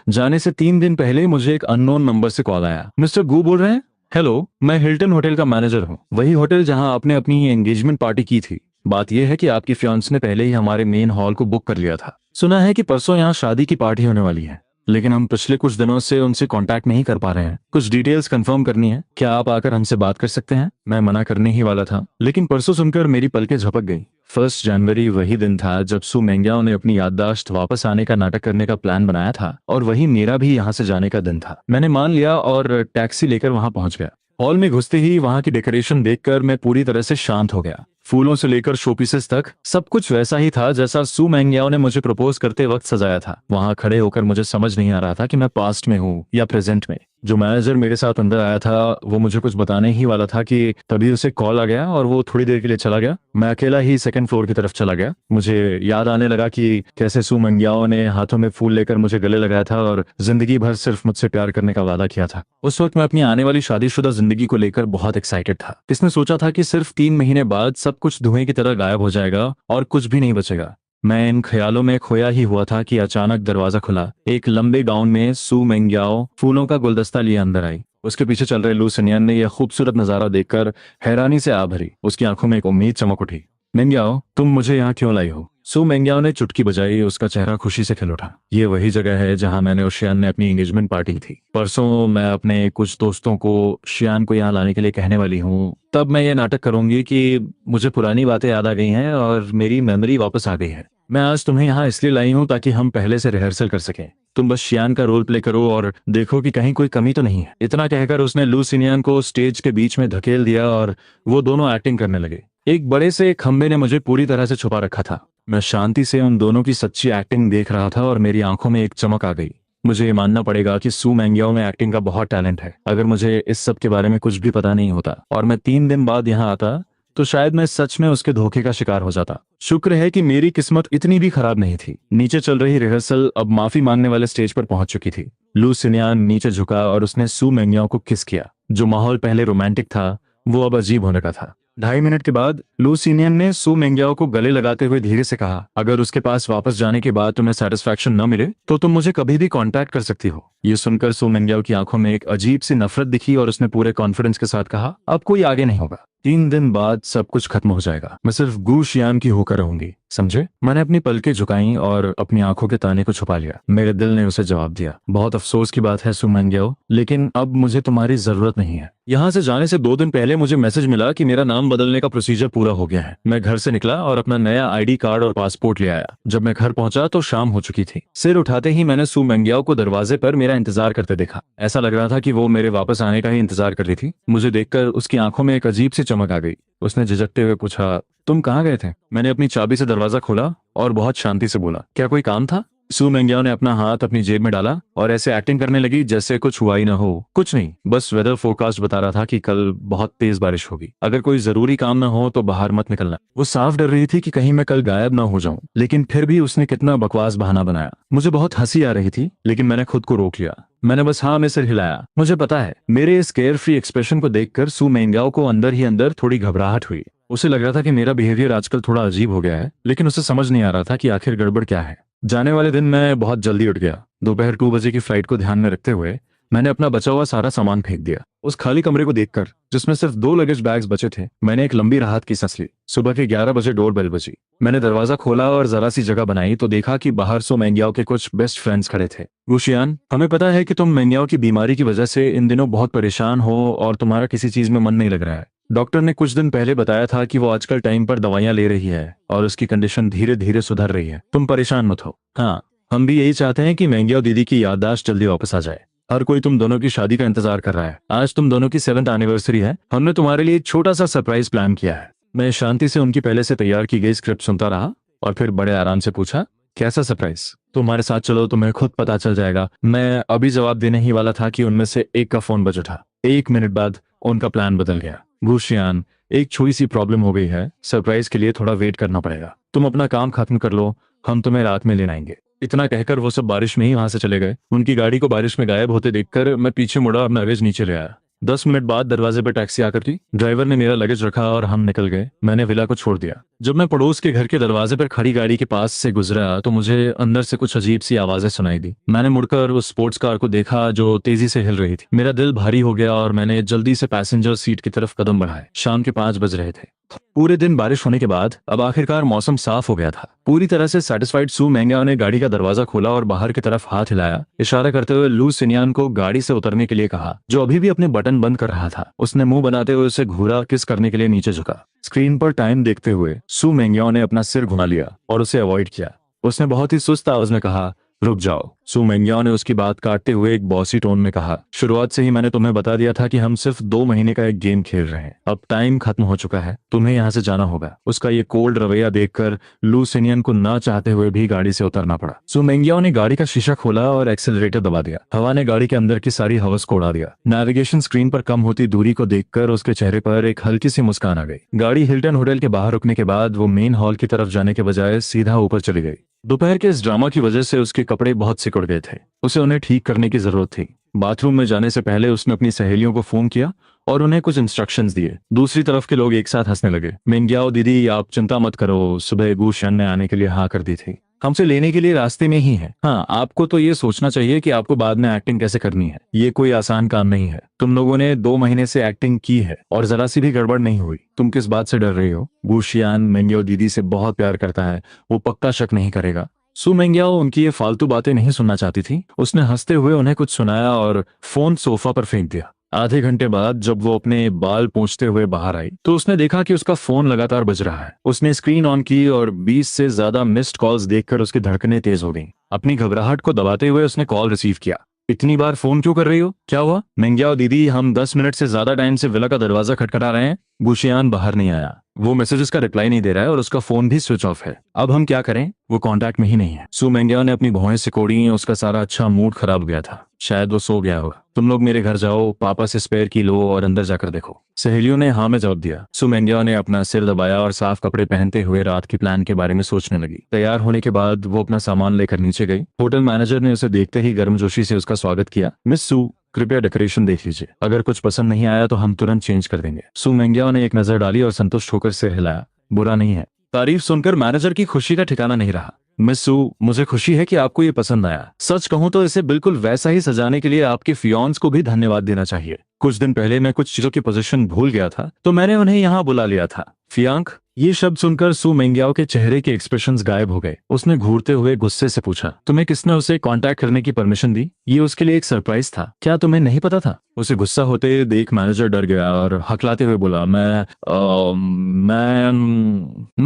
जाने से 3 दिन पहले मुझे एक अननोन नंबर से कॉल आया। मिस्टर गू बोल रहे हैं? हेलो, मैं हिल्टन होटल का मैनेजर हूँ। वही होटल जहाँ आपने अपनी एंगेजमेंट पार्टी की थी। बात यह है कि आपकी फियांस ने पहले ही हमारे मेन हॉल को बुक कर लिया था। सुना है कि परसों यहाँ शादी की पार्टी होने वाली है, लेकिन हम पिछले कुछ दिनों से उनसे कांटेक्ट नहीं कर पा रहे हैं। कुछ डिटेल्स कंफर्म करनी है। क्या आप आकर हमसे बात कर सकते हैं? मैं मना करने ही वाला था लेकिन परसों सुनकर मेरी पलकें झपक गई। 1 जनवरी वही दिन था जब सू मेंगियाओ ने अपनी याददाश्त वापस आने का नाटक करने का प्लान बनाया था और वही मेरा भी यहाँ से जाने का दिन था। मैंने मान लिया और टैक्सी लेकर वहां पहुंच गया। हॉल में घुसते ही वहां की डेकोरेशन देखकर मैं पूरी तरह से शांत हो गया। फूलों से लेकर शोपीसेस तक सब कुछ वैसा ही था जैसा सू मेंगियाओ ने मुझे प्रपोज करते वक्त सजाया था। वहां खड़े होकर मुझे समझ नहीं आ रहा था कि मैं पास्ट में हूँ या प्रेजेंट में। जो मैनेजर मेरे साथ अंदर आया था वो मुझे कुछ बताने ही वाला था कि तभी उसे कॉल आ गया और वो थोड़ी देर के लिए चला गया। मैं अकेला ही 2nd फ्लोर की तरफ चला गया। मुझे याद आने लगा कि कैसे सू मेंगियाओ ने हाथों में फूल लेकर मुझे गले लगाया था और जिंदगी भर सिर्फ मुझसे प्यार करने का वादा किया था। उस वक्त मैं अपनी आने वाली शादीशुदा जिंदगी को लेकर बहुत एक्साइटेड था। किसने सोचा था कि सिर्फ 3 महीने बाद सब कुछ धुएं की तरह गायब हो जाएगा और कुछ भी नहीं बचेगा। मैं इन ख्यालों में खोया ही हुआ था कि अचानक दरवाजा खुला। एक लंबे गाउन में सू मेंगियाओ फूलों का गुलदस्ता लिए अंदर आई। उसके पीछे चल रहे लू सिनियन ने यह खूबसूरत नजारा देखकर हैरानी से आ भरी। उसकी आंखों में एक उम्मीद चमक उठी। मेंगियाओ, तुम मुझे यहाँ क्यों लाई हो? सू मेंगियाओ ने चुटकी बजाई। उसका चेहरा खुशी से खिल उठा। ये वही जगह है जहाँ मैंने और शियान ने अपनी एंगेजमेंट पार्टी थी। परसों मैं अपने कुछ दोस्तों को शियान को यहाँ लाने के लिए कहने वाली हूँ। तब मैं ये नाटक करूंगी कि मुझे पुरानी बातें याद आ गई हैं और मेरी मेमोरी वापस आ गई है। मैं आज तुम्हें यहाँ इसलिए लाई हूँ ताकि हम पहले से रिहर्सल कर सकें। तुम बस शियान का रोल प्ले करो और देखो कि कहीं कोई कमी तो नहीं है। इतना कहकर उसने लू सिनियन को स्टेज के बीच में धकेल दिया और वो दोनों एक्टिंग करने लगे। एक बड़े से खंबे ने मुझे पूरी तरह से छुपा रखा था। मैं शांति से उन दोनों की सच्ची एक्टिंग देख रहा था और मेरी आंखों में एक चमक आ गई। मुझे ये मानना पड़ेगा कि सू मेंगियाओ में एक्टिंग का बहुत टैलेंट है। अगर मुझे इस सब के बारे में कुछ भी पता नहीं होता और मैं 3 दिन बाद यहाँ आता तो शायद मैं सच में उसके धोखे का शिकार हो जाता। शुक्र है कि मेरी किस्मत इतनी भी खराब नहीं थी। नीचे चल रही रिहर्सल अब माफी मांगने वाले स्टेज पर पहुंच चुकी थी। लू सिनियन नीचे झुका और उसने सू मेंगियाओ को किस किया। जो माहौल पहले रोमांटिक था वो अब अजीब होने का था। 2.5 मिनट के बाद लू सिनियन ने सू मेंगियाओ को गले लगाते हुए धीरे से कहा, अगर उसके पास वापस जाने के बाद तुम्हें सेटिस्फैक्शन न मिले तो तुम मुझे कभी भी कांटेक्ट कर सकती हो। ये सुनकर सू मेंगियाओ की आंखों में एक अजीब सी नफरत दिखी और उसने पूरे कॉन्फिडेंस के साथ कहा, अब कोई आगे नहीं होगा। 3 दिन बाद सब कुछ खत्म हो जाएगा। मैं सिर्फ गू शियान की होकर रहूंगी, समझे? मैंने अपनी पलकें झुकाई और अपनी आंखों के ताने को छुपा लिया। मेरे दिल ने उसे जवाब दिया, बहुत अफसोस की बात है सु मेंग्याओ, लेकिन अब मुझे तुम्हारी जरूरत नहीं है। यहाँ से जाने से 2 दिन पहले मुझे मैसेज मिला कि मेरा नाम बदलने का प्रोसीजर पूरा हो गया है। मैं घर से निकला और अपना नया आईडी कार्ड और पासपोर्ट ले आया। जब मैं घर पहुंचा तो शाम हो चुकी थी। सिर उठाते ही मैंने सु मेंग्याओ को दरवाजे पर मेरा इंतजार करते देखा। ऐसा लग रहा था कि वो मेरे वापस आने का ही इंतजार कर रही थी। मुझे देखकर उसकी आंखों में एक अजीब सी चमक आ गई। उसने झिझकते हुए पूछा, तुम कहाँ गए थे? मैंने अपनी चाबी से दरवाजा खोला और बहुत शांति से बोला, क्या कोई काम था? सु मेंग्याओ ने अपना हाथ अपनी जेब में डाला और ऐसे एक्टिंग करने लगी जैसे कुछ हुआ ही ना हो। कुछ नहीं, बस वेदर फोरकास्ट बता रहा था कि कल बहुत तेज बारिश होगी। अगर कोई जरूरी काम ना हो तो बाहर मत निकलना। वो साफ डर रही थी कि कहीं मैं कल गायब ना हो जाऊं, लेकिन फिर भी उसने कितना बकवास बहाना बनाया। मुझे बहुत हंसी आ रही थी, लेकिन मैंने खुद को रोक लिया। मैंने बस हाँ में सिर हिलाया। मुझे पता है, मेरे इस केयर फ्री एक्सप्रेशन को देखकर सु मेंग्याओ को अंदर ही अंदर थोड़ी घबराहट हुई। उसे लग रहा था कि मेरा बिहेवियर आजकल थोड़ा अजीब हो गया है, लेकिन उसे समझ नहीं आ रहा था कि आखिर गड़बड़ क्या है। जाने वाले दिन मैं बहुत जल्दी उठ गया। दोपहर 2 बजे की फ्लाइट को ध्यान में रखते हुए मैंने अपना बचा हुआ सारा सामान फेंक दिया। उस खाली कमरे को देखकर, जिसमें सिर्फ 2 लगेज बैग्स बचे थे, मैंने एक लंबी राहत की सांस ली। सुबह के 11 बजे डोर बेल बजी। मैंने दरवाजा खोला और जरा सी जगह बनाई तो देखा कि बाहर सु मेंग्याओ के कुछ बेस्ट फ्रेंड्स खड़े थे। गुशियान, हमें पता है कि तुम मेंग्याओ की बीमारी की वजह से इन दिनों बहुत परेशान हो और तुम्हारा किसी चीज में मन नहीं लग रहा है। डॉक्टर ने कुछ दिन पहले बताया था कि वो आजकल टाइम पर दवाइयां ले रही है और उसकी कंडीशन धीरे धीरे सुधर रही है। तुम परेशान मत हो। हाँ, हम भी यही चाहते हैं कि मेंग्याओ दीदी की याददाश्त जल्दी वापस आ जाए। हर कोई तुम दोनों की शादी का इंतजार कर रहा है। आज तुम दोनों की 7th एनिवर्सरी है। हमने तुम्हारे लिए एक छोटा सा सरप्राइज प्लान किया है। मैं शांति से उनकी पहले से तैयार की गई स्क्रिप्ट सुनता रहा और फिर बड़े आराम से पूछा, कैसा सरप्राइज? तुम्हारे साथ चलो, तुम्हें खुद पता चल जाएगा। मैं अभी जवाब देने ही वाला था कि उनमें से एक का फोन बज उठा। 1 मिनट बाद उनका प्लान बदल गया। गुशियान, एक छोटी सी प्रॉब्लम हो गई है। सरप्राइज के लिए थोड़ा वेट करना पड़ेगा। तुम अपना काम खत्म कर लो, हम तुम्हें रात में लेने आएंगे। इतना कहकर वो सब बारिश में ही वहां से चले गए। उनकी गाड़ी को बारिश में गायब होते देखकर मैं पीछे मुड़ा और लगेज नीचे ले आया। 10 मिनट बाद दरवाजे पर टैक्सी आकर थी। ड्राइवर ने मेरा लगेज रखा और हम निकल गए। मैंने विला को छोड़ दिया। जब मैं पड़ोस के घर के दरवाजे पर खड़ी गाड़ी के पास से गुजरा तो मुझे अंदर से कुछ अजीब सी आवाजें सुनाई दी। मैंने मुड़कर उस स्पोर्ट्स कार को देखा जो तेजी से हिल रही थी। मेरा दिल भारी हो गया और मैंने जल्दी से पैसेंजर सीट की तरफ कदम बढ़ाए। शाम के 5 बज रहे थे। पूरे दिन बारिश होने के बाद अब आखिरकार मौसम साफ हो गया था। पूरी तरह से सेटिस्फाइड सु मेंग्याओ ने गाड़ी का दरवाजा खोला और बाहर की तरफ हाथ हिलाया, इशारा करते हुए लू सिनियान को गाड़ी से उतरने के लिए कहा, जो अभी भी अपने बटन बंद कर रहा था। उसने मुंह बनाते हुए उसे घूरा, किस करने के लिए नीचे झुका। स्क्रीन पर टाइम देखते हुए सु मेंग्याओ ने अपना सिर घुमा लिया और उसे अवॉइड किया। उसने बहुत ही सुस्त आवाज में कहा, रुक जाओ। सु मेंग्याओ ने उसकी बात काटते हुए एक बॉसी टोन में कहा, शुरुआत से ही मैंने तुम्हें बता दिया था कि हम सिर्फ 2 महीने का एक गेम खेल रहे हैं। अब टाइम खत्म हो चुका है, तुम्हें यहाँ से जाना होगा। उसका ये कोल्ड रवैया देखकर लू सिनियन को ना चाहते हुए भी गाड़ी से उतरना पड़ा। सु मेंग्याओ ने गाड़ी का शीशा खोला और एक्सेलरेटर दबा दिया। हवा ने गाड़ी के अंदर की सारी हवस को उड़ा दिया। नेविगेशन स्क्रीन पर कम होती दूरी को देखकर उसके चेहरे पर एक हल्की सी मुस्कान आ गई। गाड़ी हिल्टन होटल के बाहर रुकने के बाद वो मेन हॉल की तरफ जाने के बजाय सीधा ऊपर चली गई। दोपहर के इस ड्रामा की वजह से उसके कपड़े बहुत सिकुड़ गए थे। उसे उन्हें ठीक करने की जरूरत थी। बाथरूम में जाने से पहले उसने अपनी सहेलियों को फोन किया और उन्हें कुछ इंस्ट्रक्शंस दिए। दूसरी तरफ के लोग एक साथ हंसने लगे। मेंग्याओ दीदी, आप चिंता मत करो, सुबह गुशियान ने आने के लिए हाँ कर दी थी। हमसे लेने के लिए रास्ते में ही है। हाँ, आपको तो ये सोचना चाहिए कि आपको बाद में एक्टिंग कैसे करनी है। ये कोई आसान काम नहीं है। तुम लोगों ने 2 महीने से एक्टिंग की है और जरा सी भी गड़बड़ नहीं हुई। तुम किस बात से डर रही हो? गुशियान मेंग्याओ दीदी से बहुत प्यार करता है, वो पक्का शक नहीं करेगा। सु मेंग्याओ उनकी ये फालतू बातें नहीं सुनना चाहती थी। उसने हंसते हुए उन्हें कुछ सुनाया और फोन सोफा पर फेंक दिया। आधे घंटे बाद जब वो अपने बाल पोंछते हुए बाहर आई तो उसने देखा कि उसका फोन लगातार बज रहा है। उसने स्क्रीन ऑन की और 20 से ज्यादा मिस्ड कॉल्स देखकर उसकी धड़कनें तेज हो गईं। अपनी घबराहट को दबाते हुए उसने कॉल रिसीव किया। इतनी बार फोन क्यों कर रही हो? क्या हुआ? मेंग्याओ दीदी, हम 10 मिनट से ज्यादा टाइम से विला का दरवाजा खटखटा रहे हैं। गुशियान बाहर नहीं आया। वो मैसेजेस का रिप्लाई नहीं दे रहा है और उसका फोन भी स्विच ऑफ है। अब हम क्या करें? वो कांटेक्ट में ही नहीं है। सु मेंग्याओ ने अपनी भौहें सिकोड़ी। उसका सारा अच्छा मूड खराब हो गया था। शायद वो सो गया होगा। तुम लोग मेरे घर जाओ, पापा से स्पेयर की लो और अंदर जाकर देखो। सहेलियों ने हाँ में जवाब दिया। सु मेंग्याओ ने अपना सिर दबाया और साफ कपड़े पहनते हुए रात की प्लान के बारे में सोचने लगी। तैयार होने के बाद वो अपना सामान लेकर नीचे गई। होटल मैनेजर ने उसे देखते ही गर्मजोशी से उसका स्वागत किया। मिस सु, कृपया डेकोरेशन देख लीजिए। अगर कुछ पसंद नहीं आया तो हम तुरंत चेंज कर देंगे। सु मेंग्याओ ने एक नजर डाली और संतुष्ट होकर सिर हिलाया। बुरा नहीं है। तारीफ सुनकर मैनेजर की खुशी का ठिकाना नहीं रहा। मिस सू, मुझे खुशी है कि आपको ये पसंद आया। सच कहूं तो इसे बिल्कुल वैसा ही सजाने के लिए आपके फियांस को भी धन्यवाद देना चाहिए। कुछ दिन पहले मैं कुछ चीजों की पोजीशन भूल गया था, तो मैंने उन्हें यहाँ बुला लिया था। फियांक, ये शब्द सुनकर सू मेंग्याओ के चेहरे के एक्सप्रेशंस गायब हो गए। उसने घूरते हुए गुस्से से पूछा, तुम्हें किसने उसे कांटेक्ट करने की परमिशन दी? ये उसके लिए एक सरप्राइज था, क्या तुम्हें नहीं पता था? उसे गुस्सा होते देख मैनेजर डर गया और हकलाते हुए बोला, मैं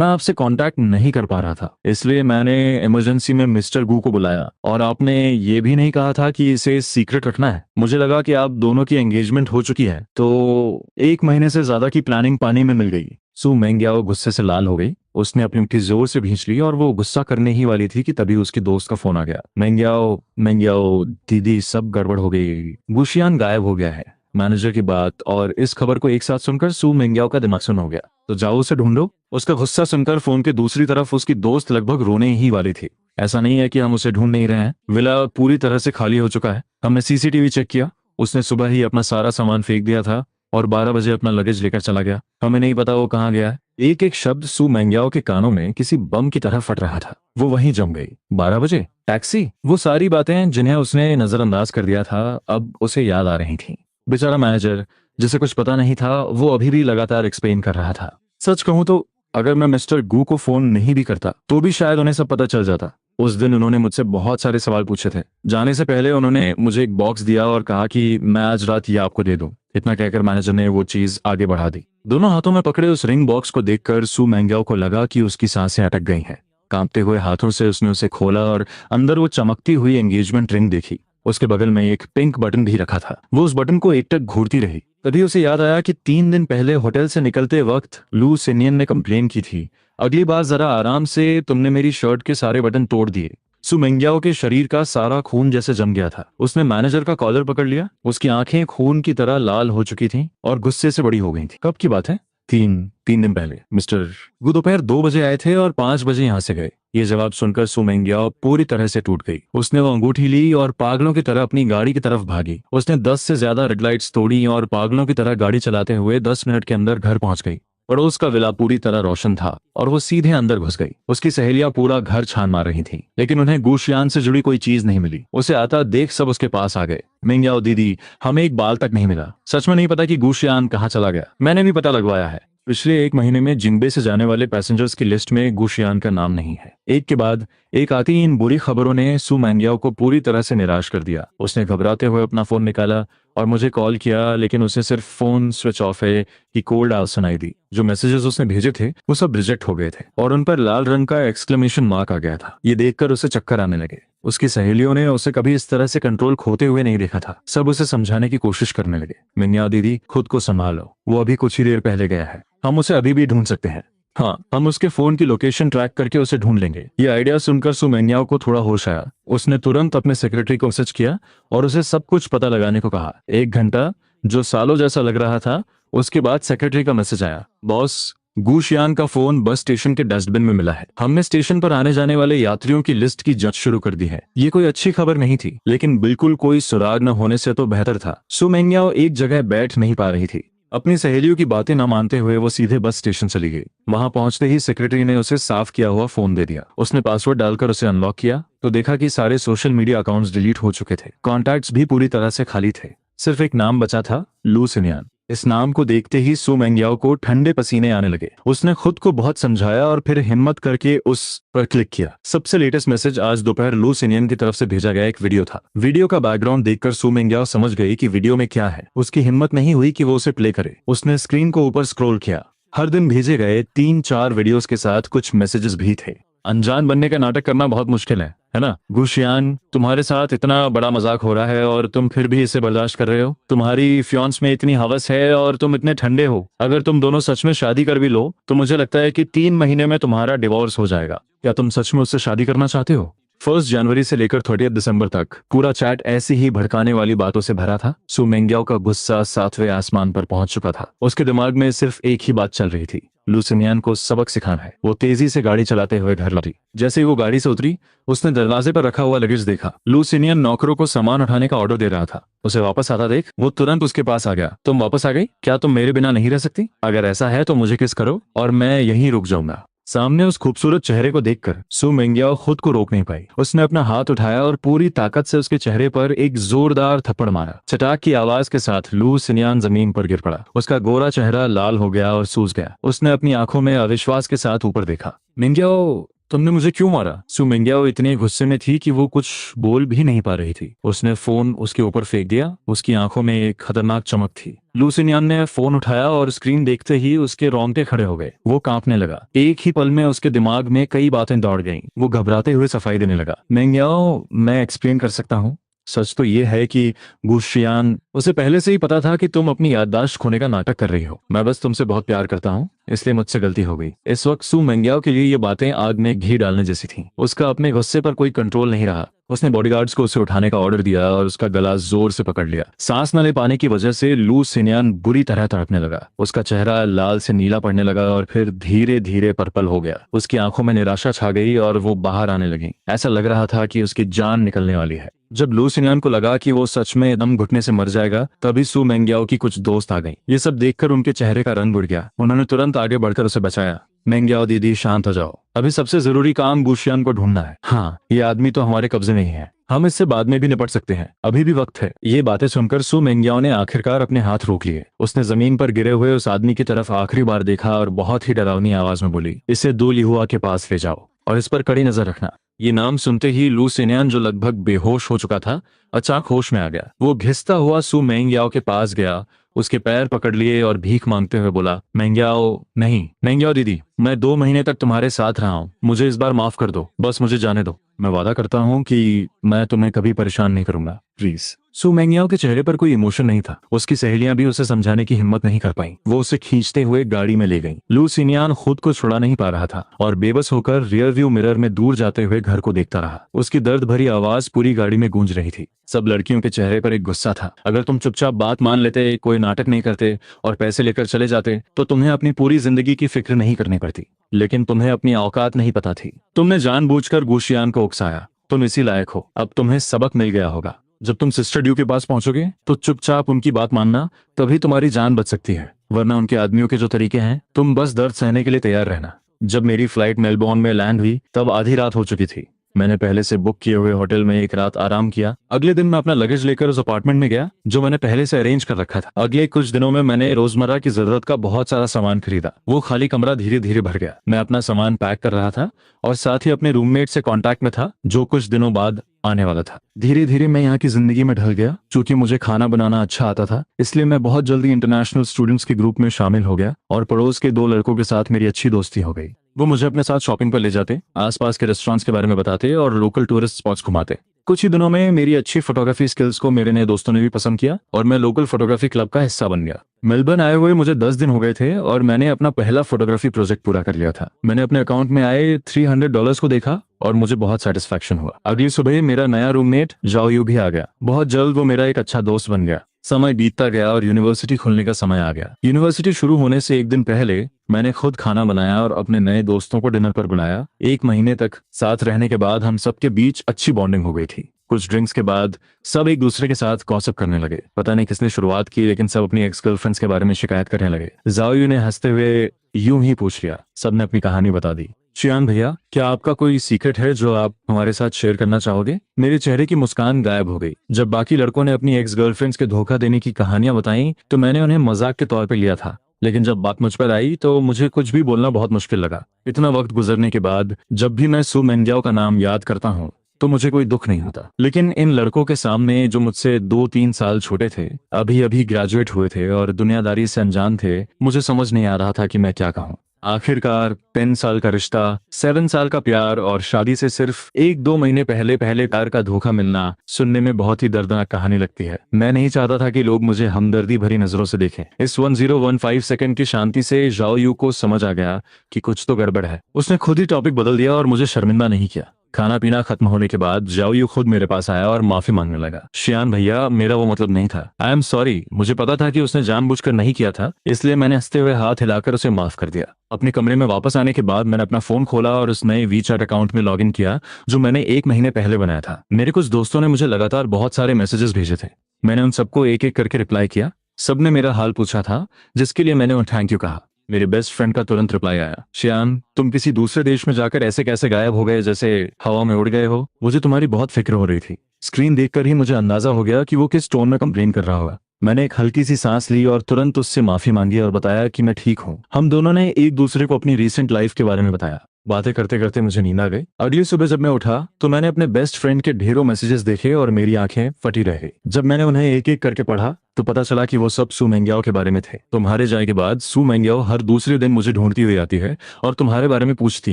आपसे कांटेक्ट नहीं कर पा रहा था, इसलिए मैंने इमरजेंसी में मिस्टर गू को बुलाया, और आपने ये भी नहीं कहा था कि इसे सीक्रेट रखना है। मुझे लगा कि आप दोनों की एंगेजमेंट हो चुकी है, तो 1 महीने से ज्यादा की प्लानिंग पानी में मिल गई। सू मेंग्याओ गुस्से से लाल हो गई। उसने अपनी मुट्ठी जोर से भींच ली और वो गुस्सा करने ही वाली थी कि तभी उसके दोस्त का फोन आ गया। मेंग्याओ मेंग्याओ दीदी, सब गड़बड़ हो गई, गुशियान गायब हो गया है। मैनेजर की बात और इस खबर को एक साथ सुनकर सू मेंग्याओ का दिमाग सुन हो गया। तो जाओ उसे ढूंढो। उसका गुस्सा सुनकर फोन के दूसरी तरफ उसकी दोस्त लगभग रोने ही वाली थी। ऐसा नहीं है कि हम उसे ढूंढ नहीं रहे हैं, विला पूरी तरह से खाली हो चुका है। हमने सीसीटीवी चेक किया, उसने सुबह ही अपना सारा सामान फेंक दिया था और 12 बजे अपना लगेज लेकर चला गया। हमें नहीं पता वो कहाँ गया है। एक एक शब्द सू मेंग्याओ के कानों में किसी बम की तरह फट रहा था। वो वहीं जम गई। 12 बजे टैक्सी, वो सारी बातें जिन्हें उसने नजरअंदाज कर दिया था अब उसे याद आ रही थीं। बेचारा मैनेजर, जिसे कुछ पता नहीं था, वो अभी भी लगातार एक्सप्लेन कर रहा था। सच कहूं तो अगर मैं मिस्टर गू को फोन नहीं भी करता तो भी शायद उन्हें सब पता चल जाता। उस दिन उन्होंने मुझसे बहुत सारे सवाल पूछे थे। जाने से पहले उन्होंने मुझे एक बॉक्स दिया और कहा कि मैं आज रात ये आपको दे दूं। इतना कहकर मैनेजर ने वो चीज आगे बढ़ा दी। दोनों हाथों में पकड़े उस रिंग बॉक्स को देखकर सू मेंग्याओ को लगा कि उसकी सांसें अटक गई हैं। कांपते हुए हाथों से उसने उसे खोला और अंदर वो चमकती हुई एंगेजमेंट रिंग देखी। उसके बगल में एक पिंक बटन भी रखा था। वो उस बटन को एकटक घूरती रही। तभी उसे याद आया कि 3 दिन पहले होटल से निकलते वक्त लू सिनियन ने कंप्लेन की थी, अगली बार जरा आराम से, तुमने मेरी शर्ट के सारे बटन तोड़ दिए। सू मेंग्याओ के शरीर का सारा खून जैसे जम गया था। उसने मैनेजर का कॉलर पकड़ लिया। उसकी आंखें खून की तरह लाल हो चुकी थीं और गुस्से से बड़ी हो गई थी। कब की बात है? तीन दिन पहले। मिस्टर वो दोपहर 2 बजे आए थे और 5 बजे यहाँ से गए। ये जवाब सुनकर सू मेंग्याओ पूरी तरह से टूट गई। उसने वो अंगूठी ली और पागलों की तरह अपनी गाड़ी की तरफ भागी। उसने 10 से ज्यादा रेड लाइट्स तोड़ी और पागलों की तरह गाड़ी चलाते हुए 10 मिनट के अंदर घर पहुंच गई। पड़ोस का विला पूरी तरह रोशन था और वो सीधे अंदर घुस गई। उसकी सहेलियां पूरा घर छान मार रही थीं, लेकिन उन्हें गुशियान से जुड़ी कोई चीज नहीं मिली। उसे आता देख सब उसके पास आ गए। मेंग्याओ दीदी, हमें एक बाल तक नहीं मिला। सच में नहीं पता कि गुशियान कहाँ चला गया। मैंने भी पता लगवाया है। पिछले 1 महीने में जिन्बे से जाने वाले पैसेंजर्स की लिस्ट में गुशियान का नाम नहीं है। एक के बाद एक आती इन बुरी खबरों ने सू मेंग्याओ को पूरी तरह से निराश कर दिया। उसने घबराते हुए अपना फोन निकाला और मुझे कॉल किया, लेकिन उसे सिर्फ फोन स्विच ऑफ है कि कोल्ड आवाज सुनाई दी। जो मैसेजेस उसने भेजे थे वो सब रिजेक्ट हो गए थे और उन पर लाल रंग का एक्सक्लेमेशन मार्क आ गया था। ये देखकर उसे चक्कर आने लगे। उसकी सहेलियों ने उसे कभी इस तरह से कंट्रोल खोते हुए नहीं देखा था। सब उसे समझाने की कोशिश करने लगे। मिन्या दीदी, खुद को संभालो, वो अभी कुछ ही देर पहले गया है। हम उसे अभी भी ढूंढ सकते हैं। हाँ, हम उसके फोन की लोकेशन ट्रैक करके उसे ढूंढ लेंगे। ये आइडिया सुनकर सू मेंग्याओ को थोड़ा होश आया। उसने तुरंत अपने सेक्रेटरी को मैसेज किया और उसे सब कुछ पता लगाने को कहा। 1 घंटा, जो सालों जैसा लग रहा था, उसके बाद सेक्रेटरी का मैसेज आया, बॉस, गुशियान का फोन बस स्टेशन के डस्टबिन में मिला है। हमने स्टेशन पर आने जाने वाले यात्रियों की लिस्ट की जांच शुरू कर दी है। ये कोई अच्छी खबर नहीं थी, लेकिन बिल्कुल कोई सुराग न होने से तो बेहतर था। सू मेंग्याओ एक जगह बैठ नहीं पा रही थी। अपनी सहेलियों की बातें न मानते हुए वो सीधे बस स्टेशन चली गई। वहां पहुंचते ही सेक्रेटरी ने उसे साफ किया हुआ फोन दे दिया। उसने पासवर्ड डालकर उसे अनलॉक किया तो देखा कि सारे सोशल मीडिया अकाउंट्स डिलीट हो चुके थे। कॉन्टैक्ट्स भी पूरी तरह से खाली थे। सिर्फ एक नाम बचा था, लू सिनियन। इस नाम को देखते ही सू मेंग्याओ को ठंडे पसीने आने लगे। उसने खुद को बहुत समझाया और फिर हिम्मत करके उस पर क्लिक किया। सबसे लेटेस्ट मैसेज आज दोपहर लू सिनियन की तरफ से भेजा गया एक वीडियो था। वीडियो का बैकग्राउंड देखकर सू मेंग्याओ समझ गई कि वीडियो में क्या है। उसकी हिम्मत नहीं हुई कि वो उसे प्ले करे। उसने स्क्रीन को ऊपर स्क्रॉल किया। हर दिन भेजे गए 3-4 वीडियोस के साथ कुछ मैसेजेस भी थे। अनजान बनने का नाटक करना बहुत मुश्किल है ना? गुशियान, तुम्हारे साथ इतना बड़ा मजाक हो रहा है और तुम फिर भी इसे बर्दाश्त कर रहे हो। तुम्हारी फियांस में इतनी हवस है और तुम इतने ठंडे हो। अगर तुम दोनों सच में शादी कर भी लो तो मुझे लगता है कि 3 महीने में तुम्हारा डिवोर्स हो जाएगा। क्या तुम सच में उससे शादी करना चाहते हो? 1 जनवरी से लेकर 30 दिसंबर तक पूरा चैट ऐसी ही भड़काने वाली बातों से भरा था। सू मेंग्याओ का गुस्सा 7वें आसमान पर पहुंच चुका था। उसके दिमाग में सिर्फ एक ही बात चल रही थी, लू सिनियन को सबक सिखाना है। वो तेजी से गाड़ी चलाते हुए घर लौटी। जैसे ही वो गाड़ी से उतरी, उसने दरवाजे पर रखा हुआ लगेज देखा। लू सिनियन नौकरों को सामान उठाने का ऑर्डर दे रहा था। उसे वापस आता देख वो तुरंत उसके पास आ गया। तुम वापस आ गई? क्या तुम मेरे बिना नहीं रह सकती? अगर ऐसा है तो मुझे किस करो और मैं यहीं रुक जाऊंगा। सामने उस खूबसूरत चेहरे को देखकर सू मिंगयाओ खुद को रोक नहीं पाई। उसने अपना हाथ उठाया और पूरी ताकत से उसके चेहरे पर एक जोरदार थप्पड़ मारा। चटाक की आवाज के साथ लू सिन्यान जमीन पर गिर पड़ा। उसका गोरा चेहरा लाल हो गया और सूज गया। उसने अपनी आंखों में अविश्वास के साथ ऊपर देखा। मिंगयाओ, तुमने मुझे क्यों मारा? सू मिंगयाओ इतने गुस्से में थी कि वो कुछ बोल भी नहीं पा रही थी। उसने फोन उसके ऊपर फेंक दिया। उसकी आंखों में एक खतरनाक चमक थी। लू सिन्यान ने फोन उठाया और स्क्रीन देखते ही उसके रोंगटे खड़े हो गए। वो कांपने लगा। एक ही पल में उसके दिमाग में कई बातें दौड़ गईं। वो घबराते हुए सफाई देने लगा। मिंगयाओ, मैं एक्सप्लेन कर सकता हूँ। सच तो ये है कि गुशियान, उसे पहले से ही पता था कि तुम अपनी याददाश्त खोने का नाटक कर रही हो। मैं बस तुमसे बहुत प्यार करता हूँ, इसलिए मुझसे गलती हो गई। इस वक्त सू मिंगयाओ के लिए ये बातें आग में घी डालने जैसी थीं। उसका अपने गुस्से पर कोई कंट्रोल नहीं रहा। उसने बॉडीगार्ड्स को उसे उठाने का ऑर्डर दिया और उसका गला जोर से पकड़ लिया। सांस न ले पाने की वजह से लू सिन्यान बुरी तरह तड़पने लगा। उसका चेहरा लाल से नीला पड़ने लगा और फिर धीरे धीरे पर्पल हो गया। उसकी आंखों में निराशा छा गई और वो बाहर आने लगी। ऐसा लग रहा था कि उसकी जान निकलने वाली है। जब लू सिन्यान को लगा कि वो सच में दम घुटने से मर जाएगा, तभी सू मिंगयाओ की कुछ दोस्त आ गई। ये सब देखकर उनके चेहरे का रंग उड़ गया। उन्होंने तुरंत आगे बढ़कर उसे बचाया। मिंगयाओ दीदी, शांत हो जाओ। अभी सबसे जरूरी काम गुशियान को ढूंढना है। हाँ, ये आदमी तो हमारे कब्जे में ही है। हम इससे बाद में भी निपट सकते हैं। अभी भी वक्त है। ये बातें सुनकर सू मिंगयाओ ने आखिरकार अपने हाथ रोक लिए। उसने जमीन पर गिरे हुए उस आदमी की तरफ आखिरी बार देखा और बहुत ही डरावनी आवाज में बोली, इसे दो लिहुआ के पास ले जाओ और इस पर कड़ी नजर रखना। ये नाम सुनते ही लू सिन्यान, जो लगभग बेहोश हो चुका था, अचानक होश में आ गया। वो घिसता हुआ सू मिंगयाओ के पास गया, उसके पैर पकड़ लिए और भीख मांगते हुए बोला, मिंगयाओ नहीं, मिंगयाओ दीदी, मैं 2 महीने तक तुम्हारे साथ रहा हूँ। मुझे इस बार माफ कर दो। बस मुझे जाने दो। मैं वादा करता हूँ कि मैं तुम्हें कभी परेशान नहीं करूंगा, प्लीज। सू मिंगयाओ के चेहरे पर कोई इमोशन नहीं था। उसकी सहेलियां भी उसे समझाने की हिम्मत नहीं कर पाई। वो उसे खींचते हुए गाड़ी में ले गईं। लू सिन्यान खुद को छुड़ा नहीं पा रहा था और बेबस होकर रियर व्यू मिरर में दूर जाते हुए घर को देखता रहा। उसकी दर्द भरी आवाज पूरी गाड़ी में गूंज रही थी। सब लड़कियों के चेहरे पर एक गुस्सा था। अगर तुम चुपचाप बात मान लेते, कोई नाटक नहीं करते और पैसे लेकर चले जाते, तो तुम्हें अपनी पूरी जिंदगी की फिक्र नहीं करनी पड़ती। लेकिन तुम्हें अपनी औकात नहीं पता थी। तुमने जानबूझकर गुशियान को उकसाया। तुम इसी लायक हो। अब तुम्हें सबक मिल गया होगा। जब तुम सिस्टर ड्यू के पास पहुंचोगे तो चुपचाप उनकी बात मानना, तभी तुम्हारी जान बच सकती है। वरना उनके आदमियों के जो तरीके हैं, तुम बस दर्द सहने के लिए तैयार रहना। जब मेरी फ्लाइट मेलबोर्न में लैंड हुई, तब आधी रात हो चुकी थी। मैंने पहले से बुक किए हुए होटल में एक रात आराम किया। अगले दिन मैं अपना लगेज लेकर उस अपार्टमेंट में गया जो मैंने पहले से अरेंज कर रखा था। अगले कुछ दिनों में मैंने रोजमर्रा की जरूरत का बहुत सारा सामान खरीदा। वो खाली कमरा धीरे धीरे भर गया। मैं अपना सामान पैक कर रहा था और साथ ही अपने रूममेट से कांटेक्ट में था, जो कुछ दिनों बाद आने वाला था। धीरे धीरे मैं यहाँ की जिंदगी में ढल गया। चूंकि मुझे खाना बनाना अच्छा आता था, इसलिए मैं बहुत जल्दी इंटरनेशनल स्टूडेंट्स के ग्रुप में शामिल हो गया और पड़ोस के 2 लड़कों के साथ मेरी अच्छी दोस्ती हो गई। वो मुझे अपने साथ शॉपिंग पर ले जाते, आसपास के रेस्टोरेंट्स के बारे में बताते और लोकल टूरिस्ट स्पॉट्स घुमाते। कुछ ही दिनों में मेरी अच्छी फोटोग्राफी स्किल्स को मेरे नए दोस्तों ने भी पसंद किया और मैं लोकल फोटोग्राफी क्लब का हिस्सा बन गया। मेलबर्न आए हुए मुझे 10 दिन हो गए थे और मैंने अपना पहला फोटोग्राफी प्रोजेक्ट पूरा कर लिया था। मैंने अपने अकाउंट में आए $300 को देखा और मुझे बहुत सेटिस्फैक्शन हुआ। अगली सुबह मेरा नया रूममेट जाओ यू भी आ गया। बहुत जल्द वो मेरा एक अच्छा दोस्त बन गया। समय बीतता गया और यूनिवर्सिटी खुलने का समय आ गया। यूनिवर्सिटी शुरू होने से एक दिन पहले मैंने खुद खाना बनाया और अपने नए दोस्तों को डिनर पर बुलाया। 1 महीने तक साथ रहने के बाद हम सबके बीच अच्छी बॉन्डिंग हो गई थी। कुछ ड्रिंक्स के बाद सब एक दूसरे के साथ गॉसिप करने लगे। पता नहीं किसने शुरुआत की, लेकिन सब अपनी एक्स गर्लफ्रेंड्स के बारे में शिकायत करने लगे। जाओयू ने हंसते हुए यूं ही पूछ लिया। सबने अपनी कहानी बता दी। चियान भैया, क्या आपका कोई सीक्रेट है जो आप हमारे साथ शेयर करना चाहोगे? मेरे चेहरे की मुस्कान गायब हो गई। जब बाकी लड़कों ने अपनी एक्स गर्लफ्रेंड्स के धोखा देने की कहानियां बताई तो मैंने उन्हें मजाक के तौर पर लिया था, लेकिन जब बात मुझ पर आई तो मुझे कुछ भी बोलना बहुत मुश्किल लगा। इतना वक्त गुजरने के बाद जब भी मैं सू मिंगयाओ का नाम याद करता हूँ तो मुझे कोई दुख नहीं होता। लेकिन इन लड़कों के सामने जो मुझसे 2-3 साल छोटे थे, अभी अभी ग्रेजुएट हुए थे और दुनियादारी से अनजान थे, मुझे समझ नहीं आ रहा था कि मैं क्या कहूँ। आखिरकार 10 साल का रिश्ता, 7 साल का प्यार और शादी से सिर्फ 1-2 महीने पहले प्यार का धोखा मिलना सुनने में बहुत ही दर्दनाक कहानी लगती है। मैं नहीं चाहता था कि लोग मुझे हमदर्दी भरी नजरों से देखें। इस 1015 सेकंड की शांति से जाओ यू को समझ आ गया कि कुछ तो गड़बड़ है। उसने खुद ही टॉपिक बदल दिया और मुझे शर्मिंदा नहीं किया। खाना पीना खत्म होने के बाद जाओ यू खुद मेरे पास आया और माफी मांगने लगा। शियान भैया, मेरा वो मतलब नहीं था। I am sorry. मुझे पता था कि उसने जानबूझकर नहीं किया था, इसलिए मैंने हंसते हुए हाथ हिलाकर उसे माफ कर दिया। अपने कमरे में वापस आने के बाद मैंने अपना फोन खोला और उस नए वीचैट अकाउंट में लॉगिन किया जो मैंने 1 महीने पहले बनाया था। मेरे कुछ दोस्तों ने मुझे लगातार बहुत सारे मैसेजेस भेजे थे। मैंने उन सबको एक एक करके रिप्लाई किया। सबने मेरा हाल पूछा था, जिसके लिए मैंने उन्हें थैंक यू कहा। मेरे बेस्ट फ्रेंड का तुरंत रिप्लाई आया, श्यान तुम किसी दूसरे देश में जाकर ऐसे कैसे गायब हो गए, जैसे हवा में उड़ गए हो। मुझे तुम्हारी बहुत फिक्र हो रही थी। स्क्रीन देखकर ही मुझे अंदाजा हो गया कि वो किस टोन में कंप्लेन कर रहा होगा। मैंने एक हल्की सी सांस ली और तुरंत उससे माफी मांगी और बताया कि मैं ठीक हूँ। हम दोनों ने एक दूसरे को अपनी रीसेंट लाइफ के बारे में बताया। बातें करते करते मुझे नींद आ गई। अगली सुबह जब मैं उठा तो मैंने अपने बेस्ट फ्रेंड के ढेरों मैसेजेस देखे और मेरी आंखें फटी रह गई। जब मैंने उन्हें एक एक करके पढ़ा तो पता चला कि वो सब सू मेंग्याओ के बारे में थे। तुम्हारे जाने के बाद सू मेंग्याओ हर दूसरे दिन मुझे ढूंढती हुई आती है और तुम्हारे बारे में पूछती